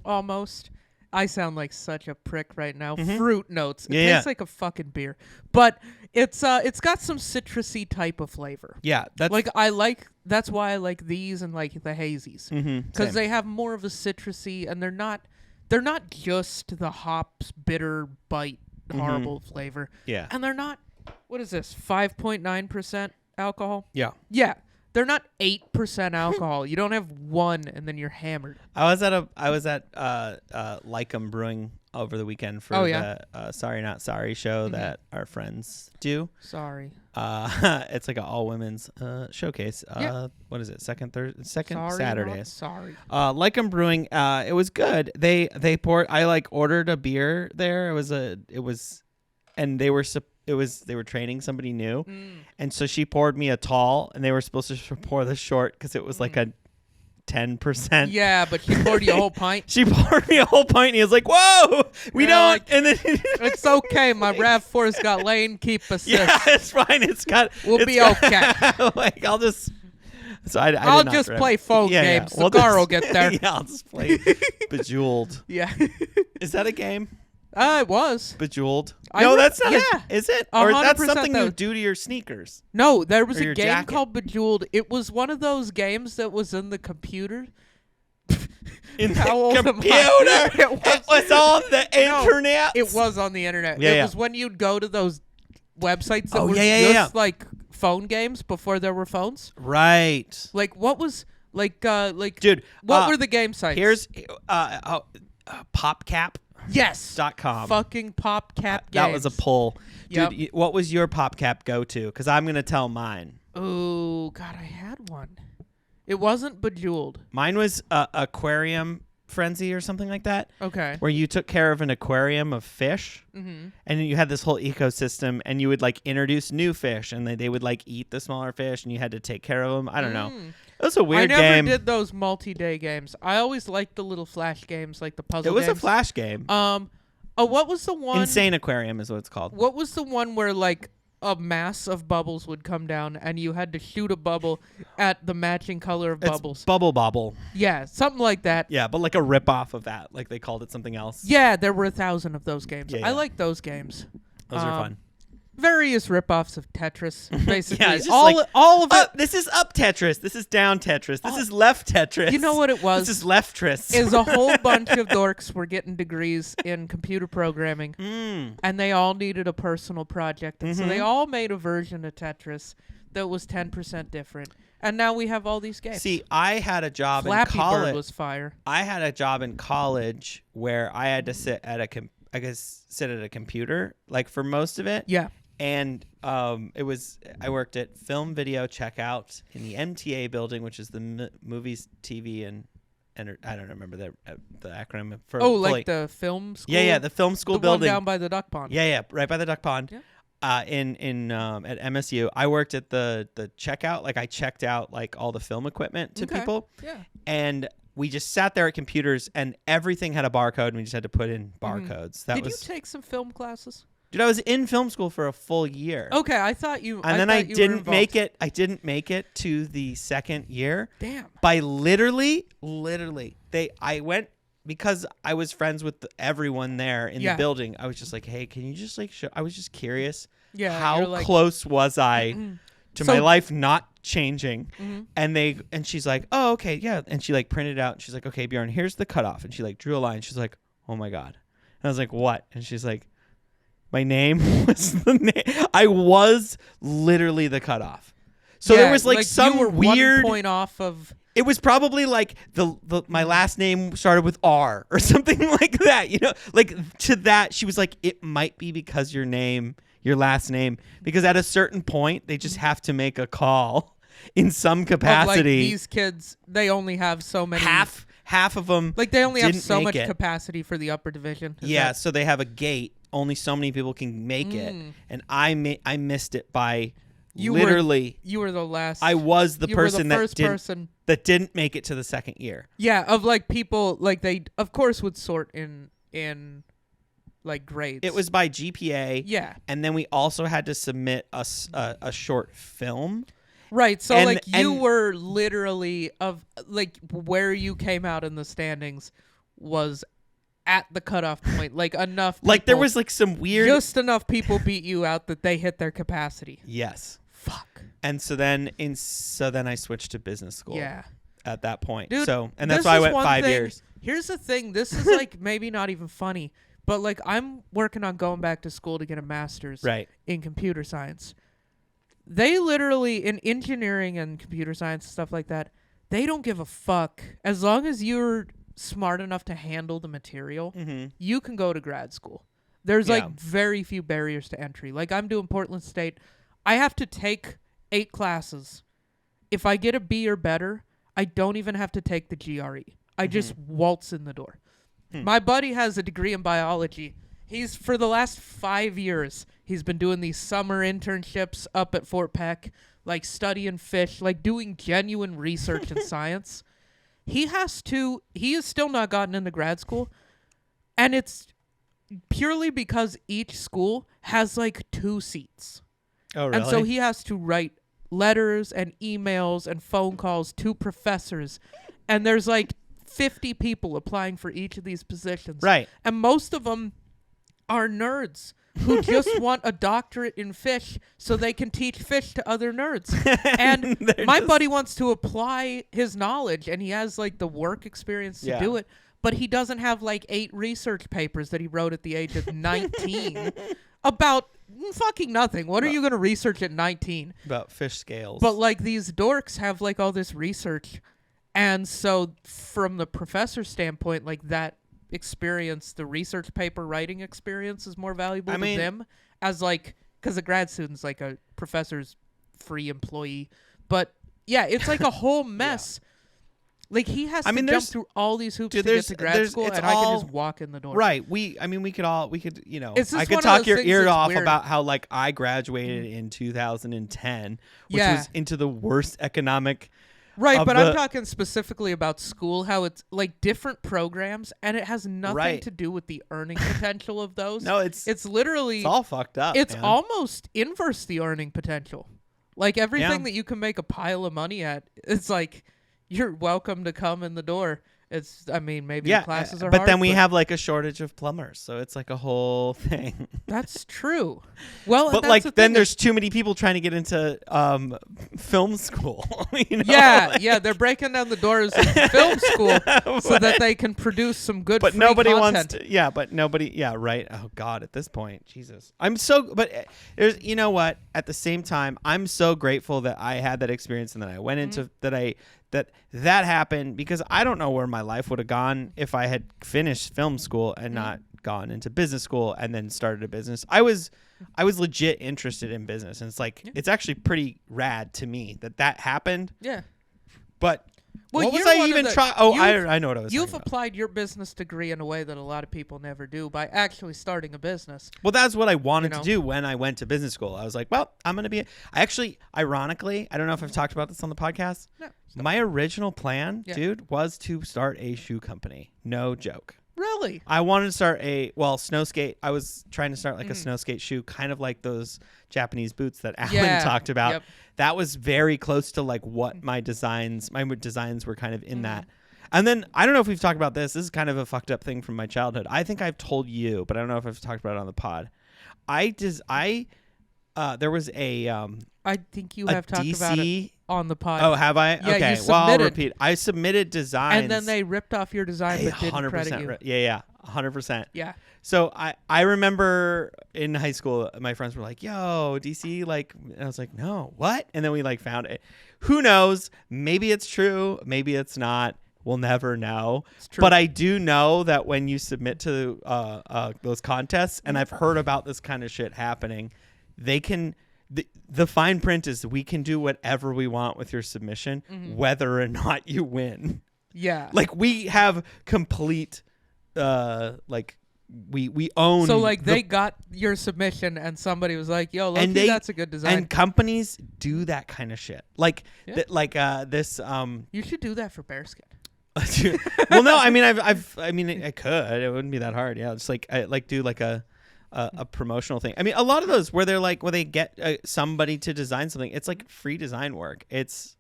almost. I sound like such a prick right now. Fruit notes. It tastes like a fucking beer. But it's got some citrusy type of flavor. Yeah. That's why I like these and like the hazies. Because they have more of a citrusy and they're not just the hops bitter bite horrible flavor. Yeah. And they're not, what is this, 5.9% alcohol? Yeah. Yeah. They're not 8% alcohol. You don't have one and then you're hammered. I was at Lycum Brewing over the weekend for the Sorry Not Sorry show that our friends do. Sorry. It's like an all women's showcase. What is it? Second Saturdays. Sorry. Lycum Brewing. It was good. They poured. I ordered a beer there. They were training somebody new, and so she poured me a tall, and they were supposed to pour the short because it was like a 10%. Yeah, but she poured you a whole pint. She poured me a whole pint, and he was like, "Whoa, we don't." And then it's okay. My RAV4's got lane keep assist. Yeah, it's fine. We'll be okay. I'll just. So I'll just play phone games. The car will get there. Yeah, I'll just play Bejeweled. Yeah. Is that a game? It was. Bejeweled. No, that's not. Yeah. Is it? Or that's something you do to your sneakers? No, there was a game called Bejeweled. It was one of those games that was in the computer. In the computer? It was on the internet? It was on the internet. Yeah, it was when you'd go to those websites that were just like phone games before there were phones. Right. Like, what was... Dude, what were the game sites? Here's PopCap. Yes. .com. Fucking PopCap games. That was a pull. Dude, what was your PopCap go-to? Because I'm going to tell mine. Oh, God, I had one. It wasn't Bejeweled. Mine was Aquarium Frenzy or something like that. Okay. Where you took care of an aquarium of fish, and you had this whole ecosystem, and you would introduce new fish, and they would eat the smaller fish, and you had to take care of them. I don't know. It was a weird game. I never did those multi-day games. I always liked the little flash games, like the puzzle games. It was a flash game. What was the one? Insane Aquarium is what it's called. What was the one where a mass of bubbles would come down and you had to shoot a bubble at the matching color of bubbles? Bubble Bobble. Yeah, something like that. Yeah, but like a rip-off of that. Like they called it something else. Yeah, there were 1,000 of those games. Yeah. I like those games. Those are fun. Various rip-offs of Tetris, basically. Yeah, it's just all of it. This is up Tetris. This is down Tetris. This is left Tetris. You know what it was? This is left-tris. Is a whole bunch of dorks were getting degrees in computer programming, and they all needed a personal project. And so they all made a version of Tetris that was 10% different. And now we have all these games. See, I had a job in Flappy college. Bird was fire. I had a job in college where I had to sit at a computer like for most of it. Yeah. And I worked at Film Video Checkout in the MTA building, which is the movies, TV, and I don't remember the acronym for. Like the film school. Yeah, the film school building. The one down by the duck pond. Yeah, right by the duck pond. Yeah. At MSU, I worked at the checkout. Like I checked out like all the film equipment to people. Yeah. And we just sat there at computers, and everything had a barcode, and we just had to put in barcodes. Did you take some film classes? Dude, I was in film school for a full year. Okay, I thought you. And then I didn't make it. I didn't make it to the second year. Damn. By literally, I went because I was friends with everyone there in the building. I was just like, hey, can you just like show? I was just curious. Yeah. How close was I to my life not changing? And she's like, oh, okay, yeah. And she like printed out. And she's like, okay, Bjorn, here's the cutoff. And she like drew a line. She's like, oh my god. And I was like, what? And she's like, my name was the name. I was literally the cutoff. So there was like some you were weird 1 point off of. It was probably like my last name started with R or something like that. You know, like to that she was like, it might be because your last name, because at a certain point they just have to make a call in some capacity. Like these kids, they only have so many. Half of them. Like they only have so much capacity for the upper division. So they have a gate. Only so many people can make it, and I missed it by literally. You were the last. I was the person that didn't make it to the second year. Yeah, of like people like they of course would sort in like grades. It was by GPA. Yeah, and then we also had to submit a short film. Right, so you were literally of like where you came out in the standings was at the cutoff point, like enough people, like there was like some weird, just enough people beat you out that they hit their capacity. Yes. Fuck. And so then I switched to business school. Yeah. At that point. Dude, and that's why I went 5 years. Here's the thing, this is like maybe not even funny, but like I'm working on going back to school to get a master's in computer science. They literally, in engineering and computer science and stuff like that, they don't give a fuck. As long as you're smart enough to handle the material, you can go to grad school. There's like very few barriers to entry. Like I'm doing Portland State. I have to take 8 classes. If I get a B or better, I don't even have to take the GRE. I just waltz in the door. My buddy has a degree in biology. He's, for the last 5 years, he's been doing these summer internships up at Fort Peck, like studying fish, like doing genuine research in science. He has still not gotten into grad school, and it's purely because each school has like 2 seats. Oh, really? And so he has to write letters and emails and phone calls to professors, and there's like 50 people applying for each of these positions. Right. And most of them are nerds who just want a doctorate in fish so they can teach fish to other nerds. And my buddy wants to apply his knowledge, and he has like the work experience to do it, but he doesn't have like 8 research papers that he wrote at the age of 19 about fucking nothing. What are you going to research at 19? About fish scales. But like these dorks have like all this research, and so from the professor's standpoint, like that experience, the research paper writing experience is more valuable to them as like, because a grad student's like a professor's free employee. But yeah, it's like a whole mess. Like he has to jump through all these hoops to get to grad school, and I can just walk in the door. Right. We could, you know, I could talk your ear off about how like I graduated in 2010, which was into the worst economic. Right, but I'm talking specifically about school, how it's like different programs, and it has nothing to do with the earning potential of those. No, it's literally... It's all fucked up, It's almost inverse the earning potential. Like everything that you can make a pile of money at, it's like, you're welcome to come in the door. Maybe the classes are but hard. Then we have like a shortage of plumbers, so it's like a whole thing. That's true. Well, but like then there's too many people trying to get into film school. They're breaking down the doors of film school so that they can produce some good. But free nobody content. wants to. Yeah, but nobody. Yeah, right. Oh God, at this point, Jesus, I'm so. But there's, you know what? At the same time, I'm so grateful that I had that experience and that I went into that happened, because I don't know where my life would have gone if I had finished film school and not gone into business school and then started a business. I was legit interested in business, and it's like it's actually pretty rad to me that happened. Yeah. But what was I even trying? Oh, I know what I was. You've applied your business degree in a way that a lot of people never do by actually starting a business. Well, that's what I wanted to do when I went to business school. I was like, well, I'm going to be. Ironically, I don't know if I've talked about this on the podcast. No. My original plan, dude, was to start a shoe company. No joke. Really? I wanted to start snow skate. I was trying to start like a snow skate shoe, kind of like those Japanese boots that Alan talked about. Yep. That was very close to like what my designs were kind of in that. And then I don't know if we've talked about this. This is kind of a fucked up thing from my childhood. I think I've told you, but I don't know if I've talked about it on the pod. There was a I think you have talked about it on the pod. Oh, have I? Yeah, okay. Well, I'll repeat. I submitted designs, and then they ripped off your design, but didn't credit you. Yeah, 100%. Yeah. So I remember in high school, my friends were like, "Yo, DC," like, and I was like, "No, what?" And then we like found it. Who knows? Maybe it's true. Maybe it's not. We'll never know. But I do know that when you submit to those contests, and I've heard about this kind of shit happening, they can. The fine print is we can do whatever we want with your submission, whether or not you win. Yeah. Like we have complete, we own. So like they got your submission and somebody was like, "Yo, that's a good design." And companies do that kind of shit. Like, this. You should do that for Bearskin. Well, no, I mean, I could. It wouldn't be that hard. Yeah, just do like a promotional thing. I mean, a lot of those where they get somebody to design something, it's like free design work. It's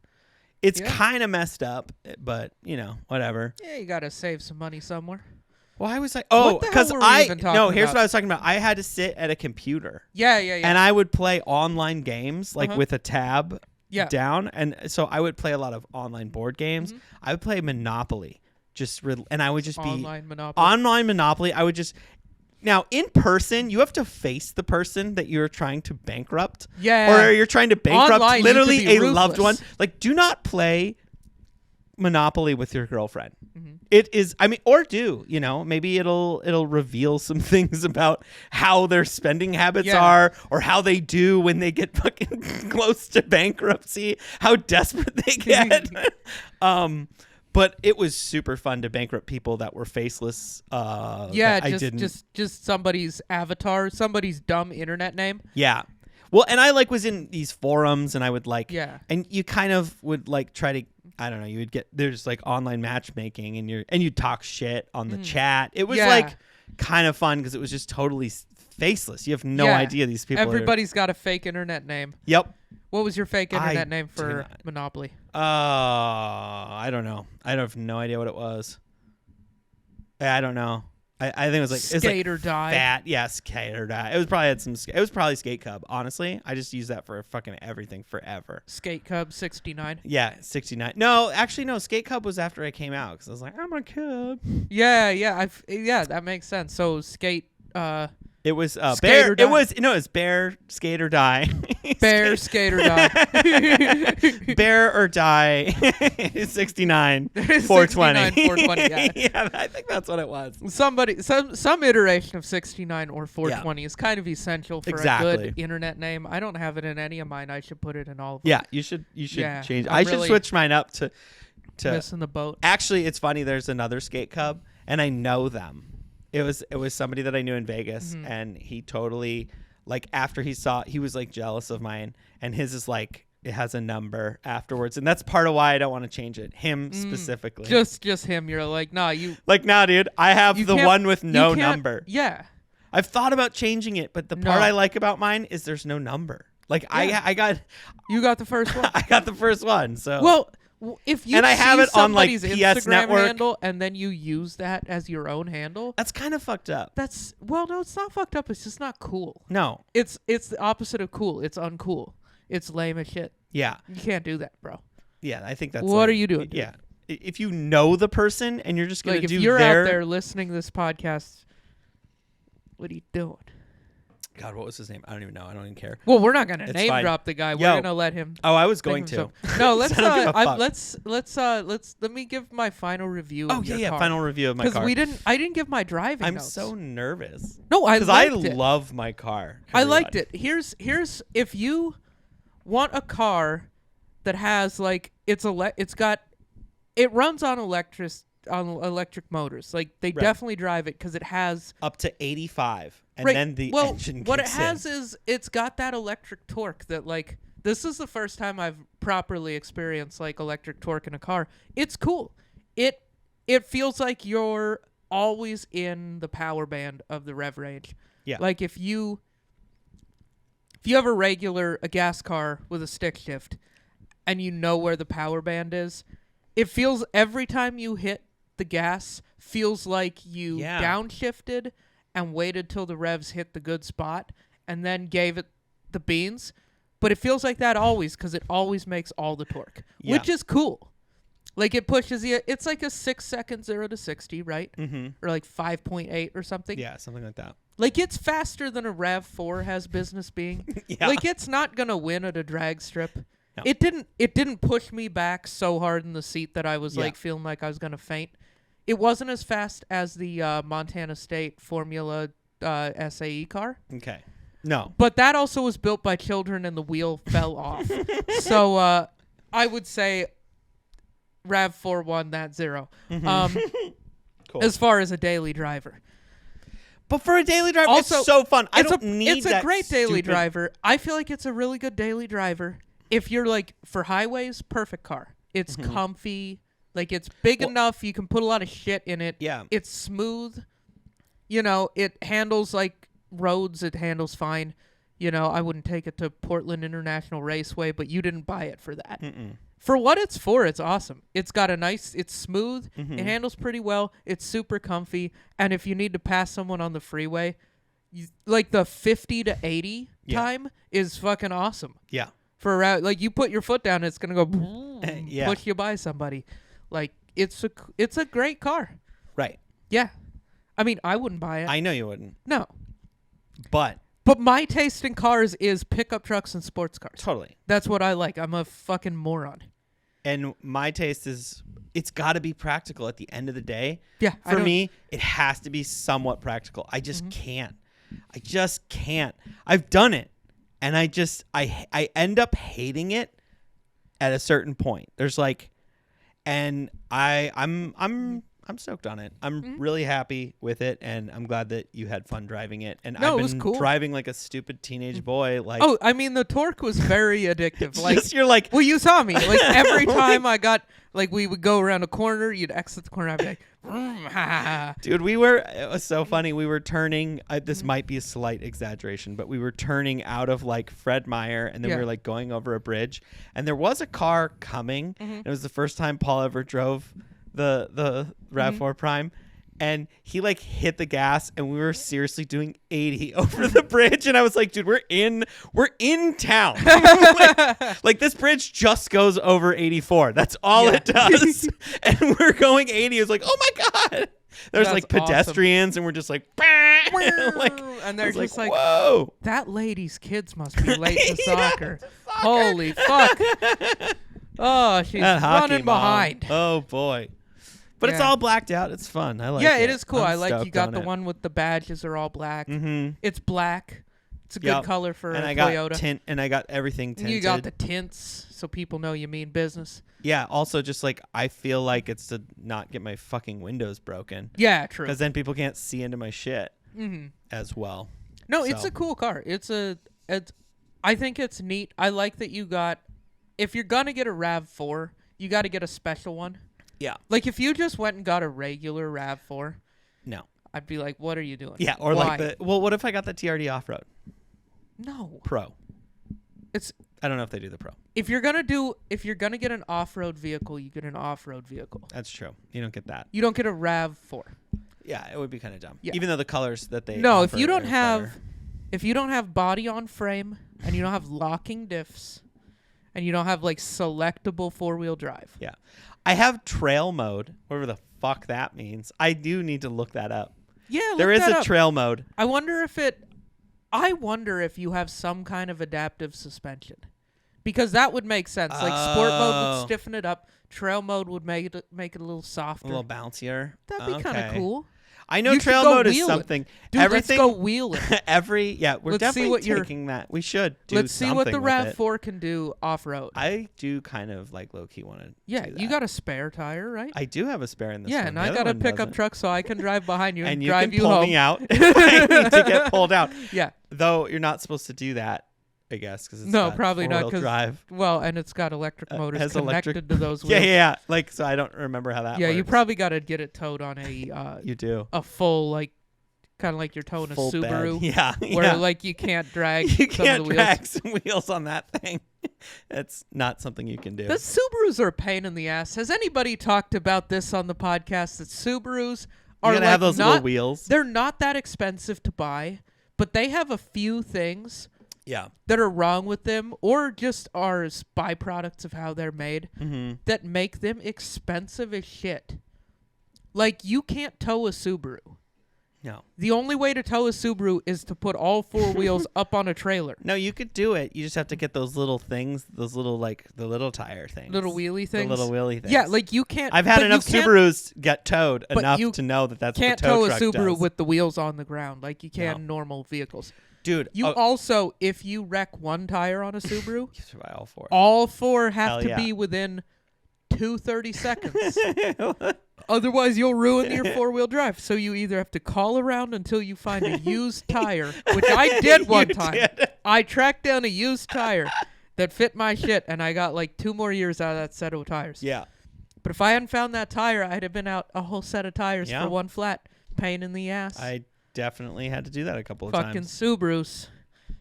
kind of messed up, but whatever. Yeah, you got to save some money somewhere. Well, I was like, here's what I was talking about. I had to sit at a computer. Yeah. And I would play online games with a tab down. And so I would play a lot of online board games. I would play Monopoly. And I would just be online Monopoly. I would just. Now, in person, you have to face the person that you're trying to bankrupt. Yeah. Or you're trying to bankrupt online, literally a ruthless. loved one. Like, do not play Monopoly with your girlfriend. It is, or do, maybe it'll reveal some things about how their spending habits are, or how they do when they get fucking close to bankruptcy, how desperate they get. But it was super fun to bankrupt people that were faceless. Just somebody's avatar, somebody's dumb internet name. Yeah. Well, and I was in these forums, and I would and you kind of would try to, I don't know, you would get, there's online matchmaking, and you'd talk shit on the chat. It was kind of fun because it was just totally faceless. You have no idea these people. Everybody's got a fake internet name. Yep. What was your fake internet name for Monopoly? I don't know. I have no idea what it was. I don't know. I think it was Skate or Die. Fat. Yeah, Skate or Die. It was probably Skate Cub. Honestly, I just use that for fucking everything forever. Skate Cub 69. Yeah, 69. No, actually no. Skate Cub was after I came out because I was like, I'm a cub. Yeah, that makes sense. So Skate. It was Bear. It was Bear, Skate or Die. Bear, Skate or Die. Bear or Die. 69. 420. 420. Yeah. Yeah, I think that's what it was. Some iteration of 69 or 420 is kind of essential for a good internet name. I don't have it in any of mine. I should put it in all of them. Yeah, you should change. I should switch mine up to missing the boat. Actually, it's funny. There's another Skate Cub, and I know them. It was somebody that I knew in Vegas, and he totally, after he was jealous of mine, and his is it has a number afterwards, and that's part of why I don't want to change it. Him specifically. Just him. You're nah, you. Nah, dude. I have the one with no number. Yeah. I've thought about changing it, but the part I like about mine is there's no number. I got. You got the first one. I got the first one. So. If you have it on like PS Instagram Network handle and then you use that as your own handle, that's kind of fucked up. No, it's not fucked up. It's just not cool. No, it's the opposite of cool. It's uncool. It's lame as shit. Yeah, you can't do that, bro. Yeah, I think that's. What are you doing? Yeah, if you know the person and you're just gonna do if you're out there listening to this podcast, what are you doing? God, what was his name? I don't even know. I don't even care. Well, we're not gonna name drop the guy. We're gonna let him. Oh, I was going to. No, let's let me give my final review. Oh yeah, car. Final review of my car. Because I didn't give my driving notes. I'm so nervous. No, because I love my car. I liked it. Here's if you want a car that has like it runs on electric motors. Like they definitely drive it because it has up to 85. And then the engine kicks what it has in. is it's got that electric torque that like this is the first time I've properly experienced like electric torque in a car. It's cool. It feels like you're always in the power band of the rev range. Yeah. Like if you have a gas car with a stick shift and you know where the power band is, it feels every time you hit the gas feels like you downshifted and waited till the revs hit the good spot and then gave it the beans. But it feels like that always because it always makes all the torque, which is cool. Like it pushes you. It's like a 6-second 0 to 60, right? Mm-hmm. Or like 5.8 or something. Yeah, something like that. Like it's faster than a RAV4 has business being. Like it's not gonna win at a drag strip. No. It didn't push me back so hard in the seat that I was like feeling like I was gonna faint. It wasn't as fast as the Montana State Formula SAE car. Okay. No. But that also was built by children and the wheel fell off. So I would say RAV4 won that 0. Mm-hmm. Cool. As far as a daily driver. But for a daily driver, also, it's so fun. It's a great daily driver. I feel like it's a really good daily driver. If you're like, for highways, perfect car. It's comfy. Like, it's big enough. You can put a lot of shit in it. Yeah. It's smooth. You know, it handles, like, roads. It handles fine. You know, I wouldn't take it to Portland International Raceway, but you didn't buy it for that. Mm-mm. For what it's for, it's awesome. It's got it's smooth. Mm-hmm. It handles pretty well. It's super comfy. And if you need to pass someone on the freeway, like, the 50 to 80 time is fucking awesome. Yeah. For a route, like, you put your foot down, it's going to go push you by somebody. Like, it's a great car. Right. Yeah. I mean, I wouldn't buy it. I know you wouldn't. No. But my taste in cars is pickup trucks and sports cars. Totally. That's what I like. I'm a fucking moron. And my taste is, it's got to be practical at the end of the day. Yeah. For me, it has to be somewhat practical. I just can't. I just can't. I've done it. And I end up hating it at a certain point. There's like, and I'm stoked on it. I'm really happy with it, and I'm glad that you had fun driving it. And I've been driving like a stupid teenage boy. Like, oh, I mean, the torque was very addictive. Like, just, you're like, well, you saw me. Like every time I got, like, we would go around a corner, you'd exit the corner, I'd be like, dude, it was so funny. We were turning. This might be a slight exaggeration, but we were turning out of like Fred Meyer, and then we were like going over a bridge, and there was a car coming. And it was the first time Paul ever drove the RAV4 Prime, and he like hit the gas, and we were seriously doing 80 over the bridge, and I was like, dude, we're in town. like this bridge just goes over 84. That's all it does. And we're going 80. It's like, oh my god. There's like pedestrians, awesome. And we're just like, and they're just like, whoa, that lady's kids must be late to soccer. Holy fuck. Oh, she's running behind. Oh boy. But it's all blacked out. It's fun. I like it. Yeah, it is cool. I like you got the one with the badges are all black. Mm-hmm. It's black. It's a good color for and Toyota. And I got everything tinted. You got the tints so people know you mean business. Yeah, also just like I feel like it's to not get my fucking windows broken. Yeah, true. Because then people can't see into my shit as well. No, it's a cool car. I think it's neat. I like that you got, if you're going to get a RAV4, you got to get a special one. Yeah. Like, if you just went and got a regular RAV4, no, I'd be like, what are you doing? Yeah, or why? like what if I got the TRD off-road? No. Pro. I don't know if they do the Pro. If you're gonna get an off-road vehicle, you get an off-road vehicle. That's true. You don't get that. You don't get a RAV4. Yeah, it would be kind of dumb. Yeah. Even though the colors that they No, offer if you don't have better. if you don't have body on frame and you don't have locking diffs and you don't have like selectable 4-wheel drive. Yeah. I have trail mode, whatever the fuck that means. I do need to look that up. Yeah, there is a up. trail mode. I wonder if you have some kind of adaptive suspension. Because that would make sense. Like sport mode would stiffen it up. Trail mode would make it a little softer. A little bouncier. That'd be kind of cool. I know trail mode is something. Dude, let's go wheeling. We're definitely taking that. We should do Let's see what the RAV4 RAV4 can do off-road. I do kind of like low-key want to do that. You got a spare tire, right? I do have a spare in this one. Yeah, and I got a pickup truck so I can drive behind you and you drive can you pull home. me out if I need to get pulled out. Yeah. Though you're not supposed to do that, I guess, because it's no, probably not. Drive. Well, and it's got electric motors connected to those wheels. Yeah. Like, so I don't remember how that works. Yeah, you probably got to get it towed on a. You do. A full, like, kind of like you're towing full a Subaru. Bed. Yeah. Where, like, you can't drag you some can't of the drag wheels. some wheels on that thing. That's not something you can do. The Subarus are a pain in the ass. Has anybody talked about this on the podcast? That Subarus are you gotta have those little wheels. They're not that expensive to buy, but they have a few things that are wrong with them or just are as byproducts of how they're made that make them expensive as shit. Like, you can't tow a Subaru. No. The only way to tow a Subaru is to put all 4 wheels up on a trailer. No, you could do it. You just have to get those little things, those little, like, the little tire things. Little wheelie things? The little wheelie things. Yeah, like, you can't... I've had enough Subarus get towed enough to know that that's what the tow truck does. You can't tow a Subaru with the wheels on the ground like you can normal vehicles. Dude. You also, if you wreck one tire on a Subaru... You have to buy all 4. All 4 have to be within 230 seconds. Otherwise, you'll ruin your 4-wheel drive. So you either have to call around until you find a used tire, which I did one time. I tracked down a used tire that fit my shit, and I got like 2 more years out of that set of tires. Yeah. But if I hadn't found that tire, I'd have been out a whole set of tires for one flat. Pain in the ass. I definitely had to do that a couple of times. Fucking Subarus.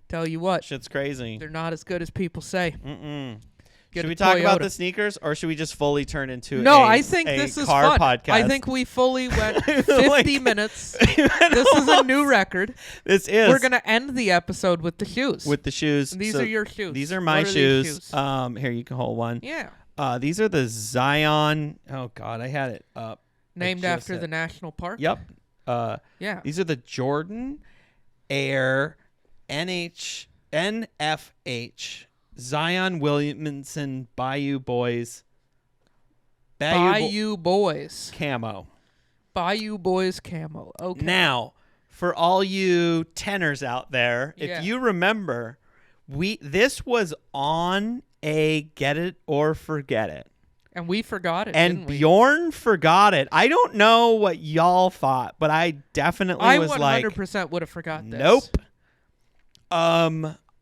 Tell you what. Shit's crazy. They're not as good as people say. Should we talk about the sneakers, or should we just fully turn into I think this is car fun. podcast? I think we fully went 50 minutes. This is a new record. This is. We're going to end the episode with the shoes. With the shoes. And these are your shoes. These are my shoes. Here, you can hold one. Yeah. These are the Zion. Oh, God, I had it up. Named after the national park? Yep. Yeah. These are the Jordan Air NFH Zion Williamson Bayou Boys. Bayou Boys. Camo. Bayou Boys camo. Okay. Now, for all you tenors out there, if you remember, this was on a Get It or Forget It. And we forgot it, and Bjorn forgot it. I don't know what y'all thought, but I definitely was like... I 100% would have forgot this. Nope.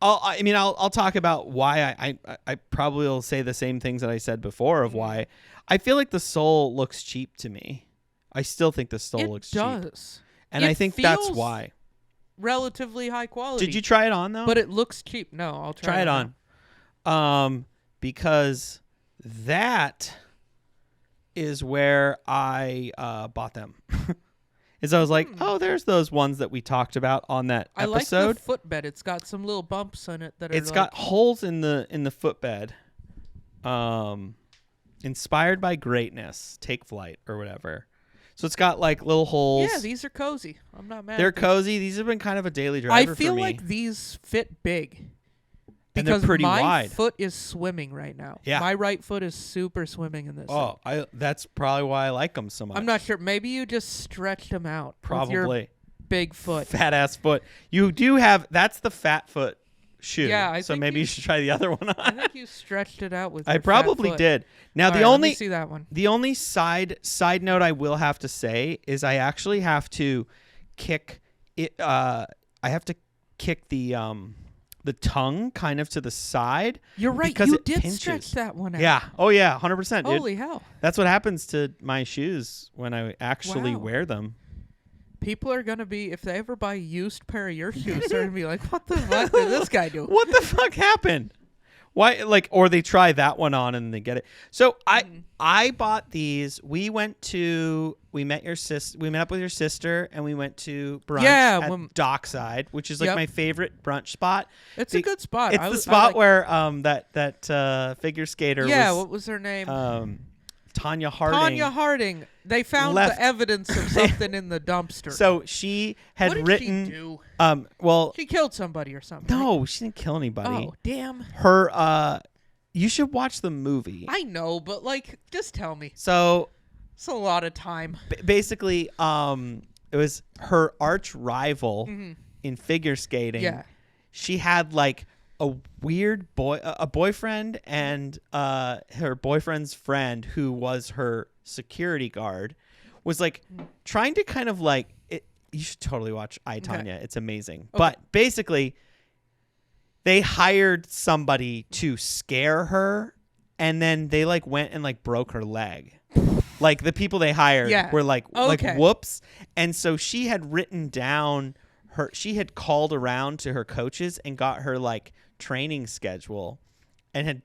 I'll talk about why I probably will say the same things that I said before of why. I feel like the sole looks cheap to me. I still think the sole looks cheap. It does. And I think that's why. Relatively high quality. Did you try it on, though? But it looks cheap. No, I'll try it on. Because that is where I bought them. Is I was like, oh, there's those ones that we talked about on that episode. I like the footbed. It's got some little bumps in it that are. It's got holes in the footbed. Inspired by greatness, take flight or whatever. So it's got like little holes. Yeah, these are cozy. I'm not mad. They're cozy. These have been kind of a daily driver for me. I feel like these fit big. And they're pretty wide. My foot is swimming right now. Yeah. My right foot is super swimming in this. Oh, that's probably why I like them so much. I'm not sure. Maybe you just stretched them out. Probably. With your big foot. Fat ass foot. You do have, that's the fat foot shoe. Yeah, so maybe you should try the other one on. I think you stretched it out with your I probably fat foot. did. Now let me see that one. The only side note I will have to say is I actually have to kick it. I have to kick the tongue kind of to the side. You're right. Because you it did pinches. stretch that one out. Yeah. Oh yeah. 100%. Dude. Holy hell. That's what happens to my shoes when I actually wear them. People are going to be, if they ever buy a used pair of your shoes, they're going to be like, what the fuck did this guy do? What the fuck happened? Why, like, or they try that one on and they get it. So I bought these. We met your sis. We met up with your sister and we went to brunch at Dockside, which is like my favorite brunch spot. It's a good spot. It's the spot where that figure skater. Yeah, what was her name? Tanya Harding. They found the evidence of something in the dumpster. So she had written. What did she do? Well, she killed somebody or something. No, right? she didn't kill anybody. Oh, damn. Her. You should watch the movie. I know, but like, just tell me. So it's a lot of time. Basically, it was her arch rival in figure skating. Yeah. She had like a weird boyfriend and her boyfriend's friend, who was her security guard, was like trying to kind of like it. You should totally watch I, Tanya. Okay. It's amazing. Okay. But basically, they hired somebody to scare her, and then they like went and like broke her leg. Like the people they hired were like whoops. And so she had written down she had called around to her coaches and got her like training schedule, and had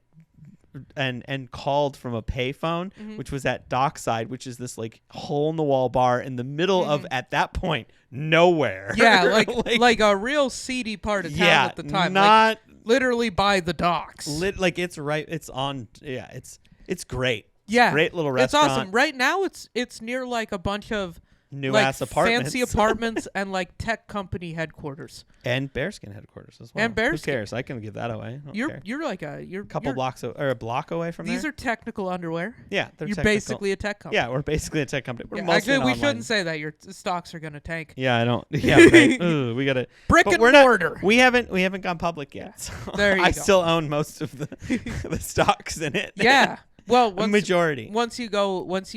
and called from a payphone, which was at Dockside, which is this like hole in the wall bar in the middle of, at that point, nowhere. Yeah, like a real seedy part of town at the time. Not like, literally by the docks. Like it's right. It's on. Yeah, it's great. Yeah, great little restaurant. It's awesome. Right now, it's near like a bunch of new ass apartments, fancy apartments, and like tech company headquarters, and bearskin headquarters as well. And bearskin. Who cares? I can give that away. You're like a couple blocks or a block away from these there. These are technical underwear. Yeah, you're basically a tech company. Yeah, we're basically a tech company. Actually, we shouldn't say that. Your stocks are gonna tank. Yeah, I don't. Yeah, right. Ooh, we gotta brick and mortar. We haven't gone public yet. So there you go. I still own most of the stocks in it. Yeah. Well, majority. Once you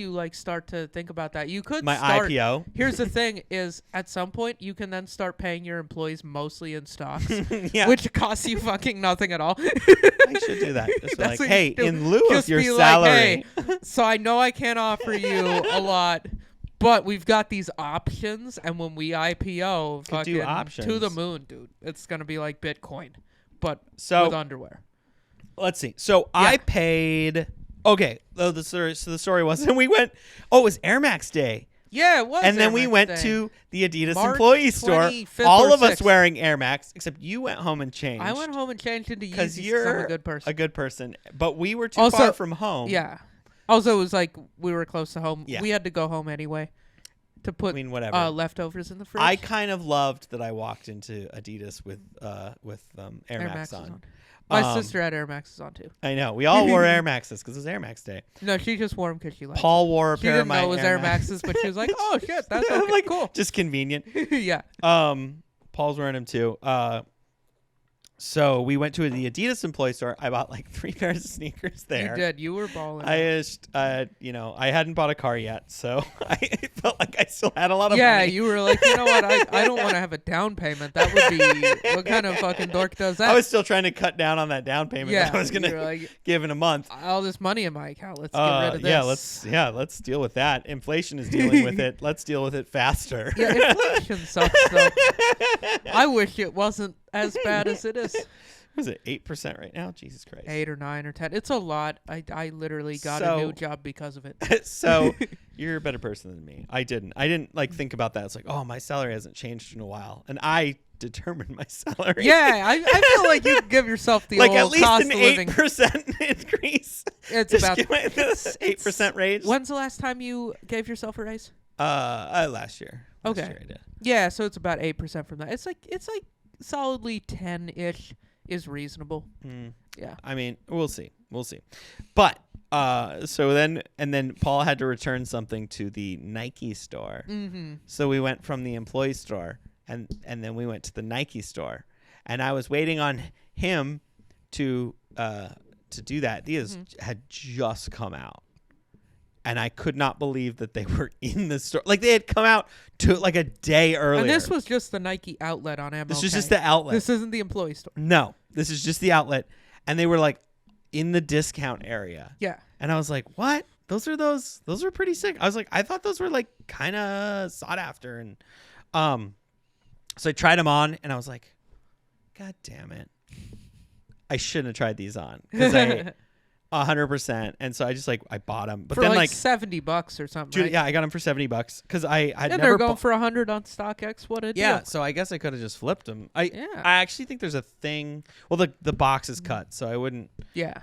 like start to think about that, you could my IPO. Here's the thing: is at some point you can then start paying your employees mostly in stocks, which costs you fucking nothing at all. I should do that. Just like, hey, in lieu of your salary. Like, hey, so I know I can't offer you a lot, but we've got these options, and when we IPO, fucking to the moon, dude. It's gonna be like Bitcoin, but with underwear. Let's see. So I paid. Okay, the story was, and we went. Oh, it was Air Max Day. Yeah, it was. And then we went to the Adidas employee store. All of us wearing Air Max, except you went home and changed. I went home and changed into Yeezys because you're I'm a good person. A good person, but we were too far from home. Yeah. Also, it was like we were close to home. Yeah. We had to go home anyway to put whatever leftovers in the fridge. I kind of loved that I walked into Adidas with Air Max on. My sister had Air Maxes on too. I know. We all wore Air Maxes because it was Air Max Day. No, she just wore them because she liked Paul wore a pair of my Air Maxes. She didn't know it was Air Maxes, but she was like, "Oh shit, that's okay, like, cool." Just convenient. Yeah. Paul's wearing them too. So we went to the Adidas employee store. I bought like 3 pairs of sneakers there. You did. You were balling. I hadn't bought a car yet, so I felt like I still had a lot of money. Yeah, you were like, you know what? I don't want to have a down payment. That would be what kind of fucking dork does that? I was still trying to cut down on that down payment that I was gonna give in a month. All this money in my account. Let's get rid of this. Let's deal with that. Inflation is dealing with it. Let's deal with it faster. Yeah, inflation sucks though. I wish it wasn't as bad as it is. Was it 8% right now? Jesus Christ. 8 or 9 or 10. It's a lot. I literally got a new job because of it. So you're a better person than me. I didn't like think about that. It's like, oh, my salary hasn't changed in a while, and I determined my salary. Yeah, I feel like you give yourself the like old at least cost an of living. 8% increase. It's about 8% raise. When's the last time you gave yourself a raise? Last year. Okay. Last year I did. Yeah, so it's about 8% from that. It's like solidly 10-ish is reasonable. Yeah. I mean, we'll see. But so then Paul had to return something to the Nike store. Mm-hmm. So we went from the employee store and then we went to the Nike store, and I was waiting on him to do that. These had just come out. And I could not believe that they were in the store. Like, they had come out to like a day earlier. And this was just the Nike outlet on MLK. This is just the outlet. This isn't the employee store. No, this is just the outlet. And they were like in the discount area. Yeah. And I was like, what? Those are pretty sick. I was like, I thought those were like kind of sought after. And so I tried them on and I was like, God damn it. I shouldn't have tried these on because I 100%. And so I just I bought them. But for then like $70 or something. Dude, right? yeah, I got them for $70 because I never. They're going for $100 on StockX. What a deal. Yeah, so I guess I could have just flipped them. I actually think there's a thing. Well, the box is cut, so I wouldn't.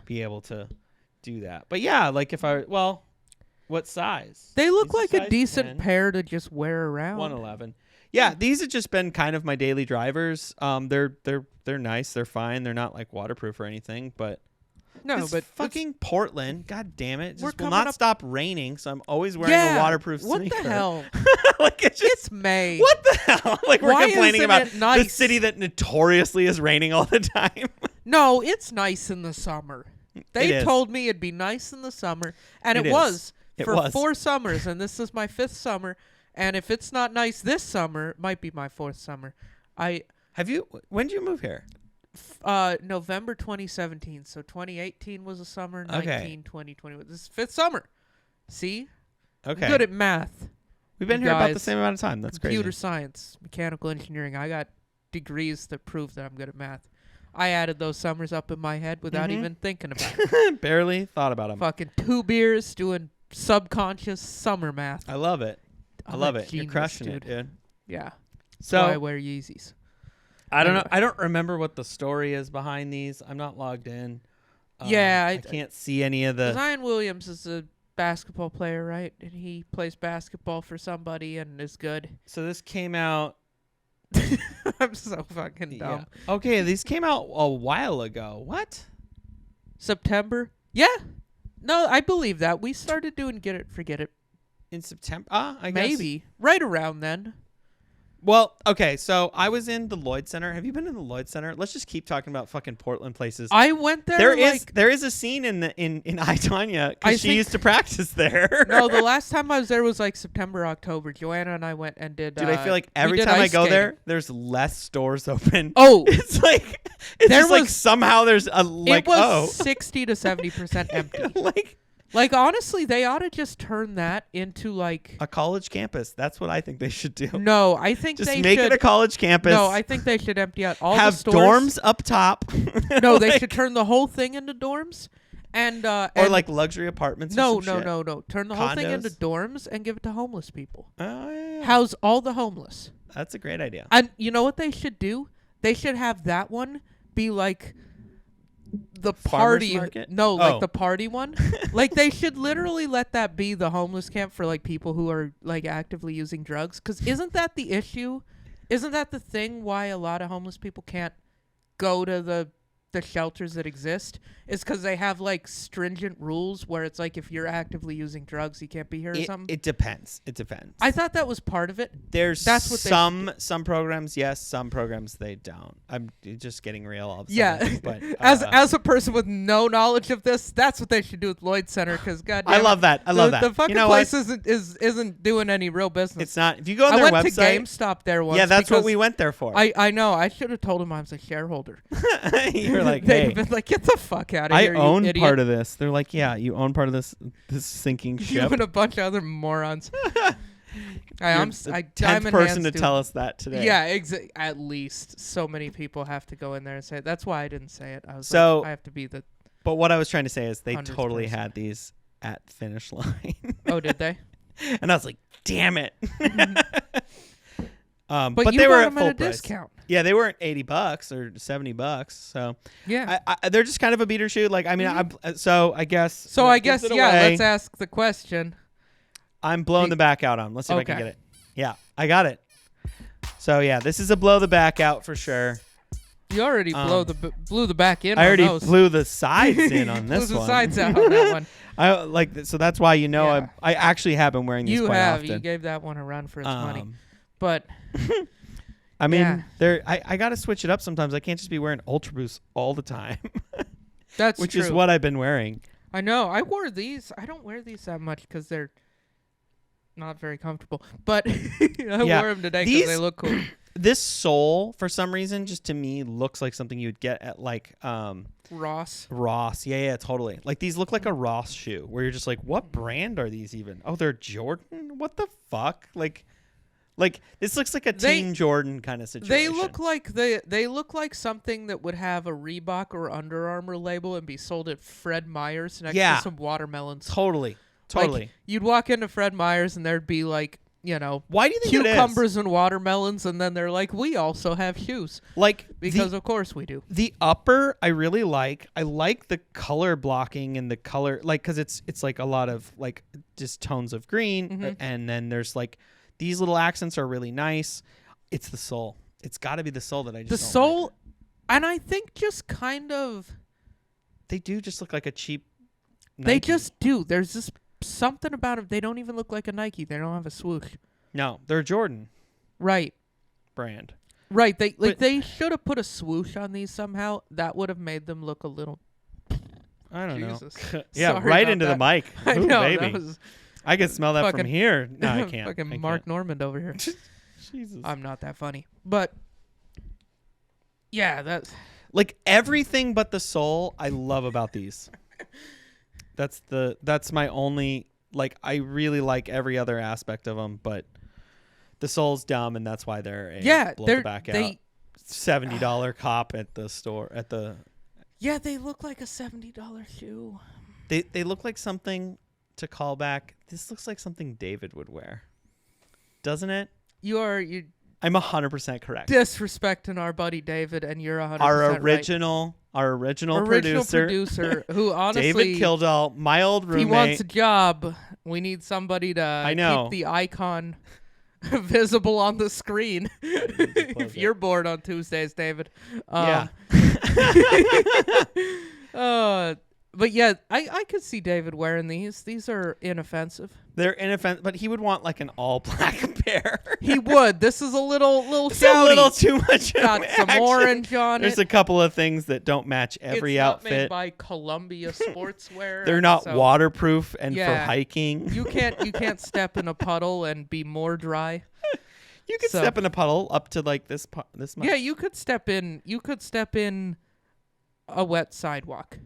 Be able to do that. But yeah, like if what size? They look like a decent 10. Pair to just wear around. 111. Yeah, these have just been kind of my daily drivers. They're nice. They're fine. They're not like waterproof or anything, but but fucking Portland, god damn it, just will not stop raining. So I'm always wearing a waterproof sneaker. What the hell? Like it's May. What the hell? Like we're complaining about the city that notoriously is raining all the time. No, it's nice in the summer. They told me it'd be nice in the summer, and it was. For 4 summers, and this is my 5th summer. And if it's not nice this summer, it might be my 4th summer. When did you move here? November 2017. So 2018 was a summer. 2020 was this 5th summer. See? Okay. I'm good at math. We've been here about the same amount of time. That's crazy. Computer science, mechanical engineering. I got degrees that prove that I'm good at math. I added those summers up in my head without even thinking about it. Barely thought about them. Fucking 2 beers doing subconscious summer math. I love it. I love it. Genius, you're crushing it, dude. Yeah. So I wear Yeezys. I don't know. I don't remember what the story is behind these. I'm not logged in. I can't see any of the. Zion Williams is a basketball player, right? And he plays basketball for somebody and is good. So this came out. I'm so fucking dumb. Yeah. Okay, these came out a while ago. What? September? Yeah. No, I believe that. We started doing Get It, Forget It. In September? I guess. Maybe. Right around then. Well, okay, so I was in the Lloyd Center. Have you been in the Lloyd Center? Let's just keep talking about fucking Portland places. I went there. There is a scene in I, Tonya because she used to practice there. No, the last time I was there was like September, October. Joanna and I went and did. Dude, I feel like every time I go there, there's less stores open. Oh, it's like somehow there's a like. It was 60 to 70% empty. Like, honestly, they ought to just turn that into, like... a college campus. That's what I think they should do. No, I think they should... Just make it a college campus. No, I think they should empty out all the stores. Have dorms up top. No, they should turn the whole thing into dorms. Or like luxury apartments No. Turn the whole thing into dorms and give it to homeless people. Oh, yeah. House all the homeless. That's a great idea. And you know what they should do? They should have that one be like... the party like the party one. Like they should literally let that be the homeless camp for like people who are like actively using drugs, because isn't that the issue? Isn't that the thing why a lot of homeless people can't go to the shelters that exist? Is because they have like stringent rules where it's like if you're actively using drugs you can't be here or something. It depends. I thought that was part of it. That's what some programs yes, some programs they don't. I'm just getting real all of a sudden. But as a person with no knowledge of this, that's what they should do with Lloyd Center, because goddamn, I love that. The fucking place isn't doing any real business. It's not. If you go on their website, I went to GameStop there once. Yeah, that's what we went there for. I know. I should have told him I was a shareholder. You're like, hey. They've been like, get the fuck out of here. I own part of this. They're like, yeah, you own part of this sinking ship. You and a bunch of other morons. I'm the 10th person to tell us that today. Yeah, at least so many people have to go in there and say it. That's why I didn't say it. I was like, I have to be the. But what I was trying to say is they totally had these at Finish Line. Oh, did they? And I was like, damn it. But they were at full a price. Discount. Yeah, they weren't $80 or $70. So yeah, they're just kind of a beater shoe. Like, I mean, I guess. So I guess let's ask the question. I'm blowing the back out on. Let's see if I can get it. Yeah, I got it. So yeah, this is a blow the back out for sure. You already blew the back in. I already blew the sides in on this blew one. The sides out on that one. I like so that's why I actually have been wearing these quite often. You gave that one a run for its money. But I mean, I got to switch it up sometimes. I can't just be wearing Ultra Boost all the time. That's which true. is what I've been wearing. I know. I wore these. I don't wear these that much because they're not very comfortable. But I wore them today because they look cool. This sole, for some reason, just to me looks like something you would get at like Ross. Yeah, totally. Like these look like a Ross shoe, where you're just like, what brand are these even? Oh, they're Jordan. What the fuck? Like Like this looks like a Team Jordan kind of situation. They look like something that would have a Reebok or Under Armour label and be sold at Fred Meyer's next to some watermelons. Totally. Like, you'd walk into Fred Meyer's and there'd be like, why do you think cucumbers and watermelons, and then they're like, we also have hues. Like because of course we do. The upper I really like. I like the color blocking and the color, like, because it's like a lot of like just tones of green, and then there's like these little accents are really nice. It's the sole. It's got to be the sole that I just the don't sole, like. And I think just kind of they do just look like a cheap Nike. They just do. There's just something about them. They don't even look like a Nike. They don't have a swoosh. No, they're Jordan. Right. Brand. Right. They should have put a swoosh on these somehow. That would have made them look a little. I don't know. Yeah, right into that. the mic. I know. Baby. I can smell that from here. No, I can't. Fucking Mark Normand over here. Jesus. I'm not that funny, but yeah, that's like everything but the sole I love about these. That's my only, like, I really like every other aspect of them, but the sole's dumb, and that's why they're blow the back out $70 cop at the store at the. Yeah, they look like a $70 shoe. They look like something to call back. This looks like something David would wear, doesn't it? I'm 100% correct. Disrespecting our buddy David, and you're 100% Our original producer who honestly David Kildall, my old roommate. He wants a job. We need somebody to keep the icon visible on the screen. If you're bored on Tuesdays, David. Yeah. But yeah, I could see David wearing these. These are inoffensive. They're inoffensive, but he would want like an all black pair. He would. This is a little it's shouty. a little too much. Got some orange on There's it. a couple of things that don't match every outfit. It's not made by Columbia Sportswear. They're not waterproof and for hiking. You can't step in a puddle and be more dry. You could step in a puddle up to like this much. Yeah, you could step in a wet sidewalk.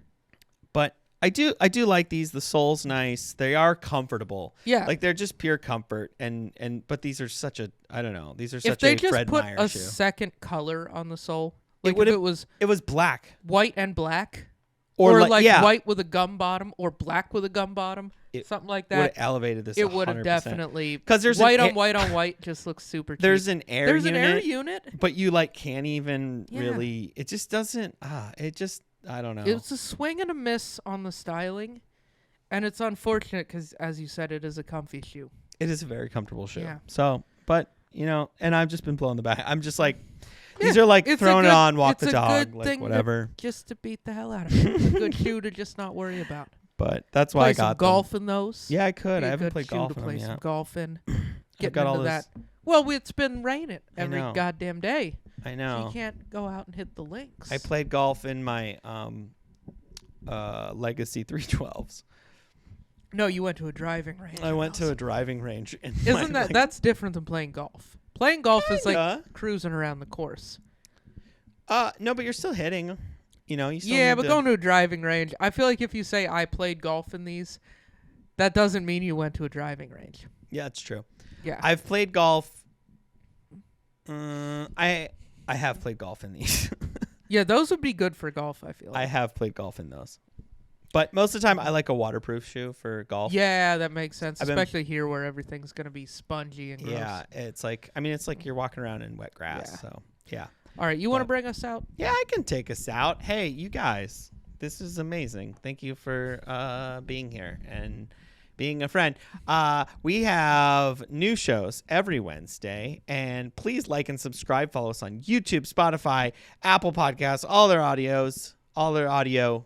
But I do like these. The sole's nice. They are comfortable. Yeah. Like they're just pure comfort but these are such a, I don't know. These are such a Fred Meyer shoe. If they just put a second color on the sole, like it was black. White and black. Or white with a gum bottom or black with a gum bottom. Something like that. Would have elevated this. It would have definitely. Because there's white on white just looks super cheap. There's an air unit. But you like can't even really. It just doesn't. I don't know. It's a swing and a miss on the styling, and it's unfortunate because, as you said, it is a comfy shoe. It is a very comfortable shoe. Yeah. So, but and I've just been blown the back. I'm just like, these are like throwing it on, walk the dog, like whatever. Just to beat the hell out of it. It's a good shoe to just not worry about. But that's why I got golf in those. Yeah, I could. I haven't played golf in them yet. Play some golf in. Getting into that. Well, it's been raining every goddamn day. I know. So you can't go out and hit the links. I played golf in my Legacy 312s. No, you went to a driving range. I went to a driving range. Isn't that's different than playing golf? Playing golf is like cruising around the course. No, but you're still hitting. You still but going to a driving range, I feel like if you say I played golf in these, that doesn't mean you went to a driving range. Yeah, it's true. Yeah. I've played golf. I have played golf in these. Yeah, those would be good for golf, I feel like. I have played golf in those. But most of the time, I like a waterproof shoe for golf. Yeah, that makes sense, especially here where everything's going to be spongy and gross. Yeah, it's like you're walking around in wet grass, so yeah. All right, you want to bring us out? Yeah, I can take us out. Hey, you guys, this is amazing. Thank you for being here and being a friend. We have new shows every Wednesday, and please like and subscribe. Follow us on YouTube, Spotify, Apple Podcasts, all their audio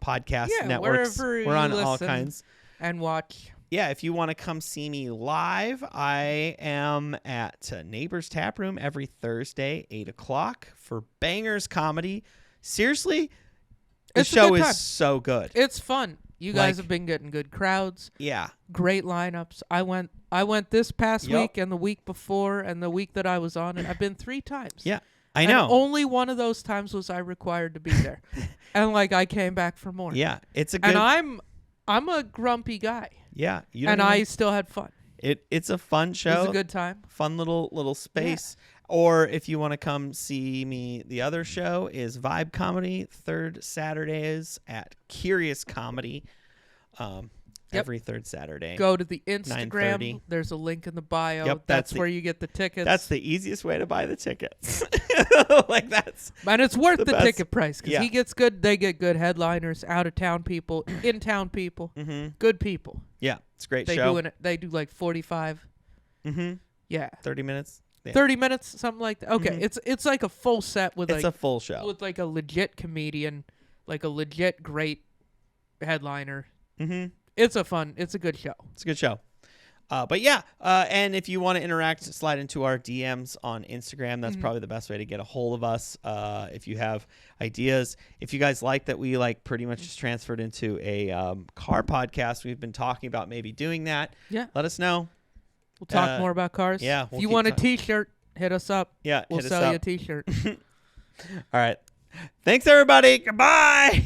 podcast networks. We're on all kinds. And watch. Yeah, if you want to come see me live, I am at Neighbors Tap Room every Thursday, 8 o'clock for Bangers Comedy. Seriously, the show is so good. It's fun. You guys have been getting good crowds. Yeah. Great lineups. I went this past week and the week before and the week that I was on, and I've been 3 times. Yeah, I know. And only one of those times was I required to be there. And I came back for more. Yeah, it's a good... And I'm a grumpy guy. Yeah. I still had fun. It's a fun show. It was a good time. Fun little space. Yeah. Or if you want to come see me, the other show is Vibe Comedy, third Saturdays at Curious Comedy. Every third Saturday. Go to the Instagram. 9:30. There's a link in the bio. Yep, that's where you get the tickets. That's the easiest way to buy the tickets. And it's worth the ticket price because yeah. he gets good. They get good headliners, out of town people, in town people, good people. Yeah, it's a great show. They do like 45. Yeah, 30 minutes. Yeah. 30 minutes, something like that. Okay, it's like a full set with it's a full show with like a legit comedian, like a legit great headliner. It's a good show. It's a good show. But yeah, and if you want to interact, slide into our DMs on Instagram. That's probably the best way to get a hold of us. If you have ideas, if you guys like that we like pretty much just transferred into a car podcast, we've been talking about maybe doing that. Yeah. Let us know. We'll talk more about cars. Yeah. If you want a T-shirt, hit us up. Yeah, we'll sell you a T-shirt. All right. Thanks, everybody. Goodbye.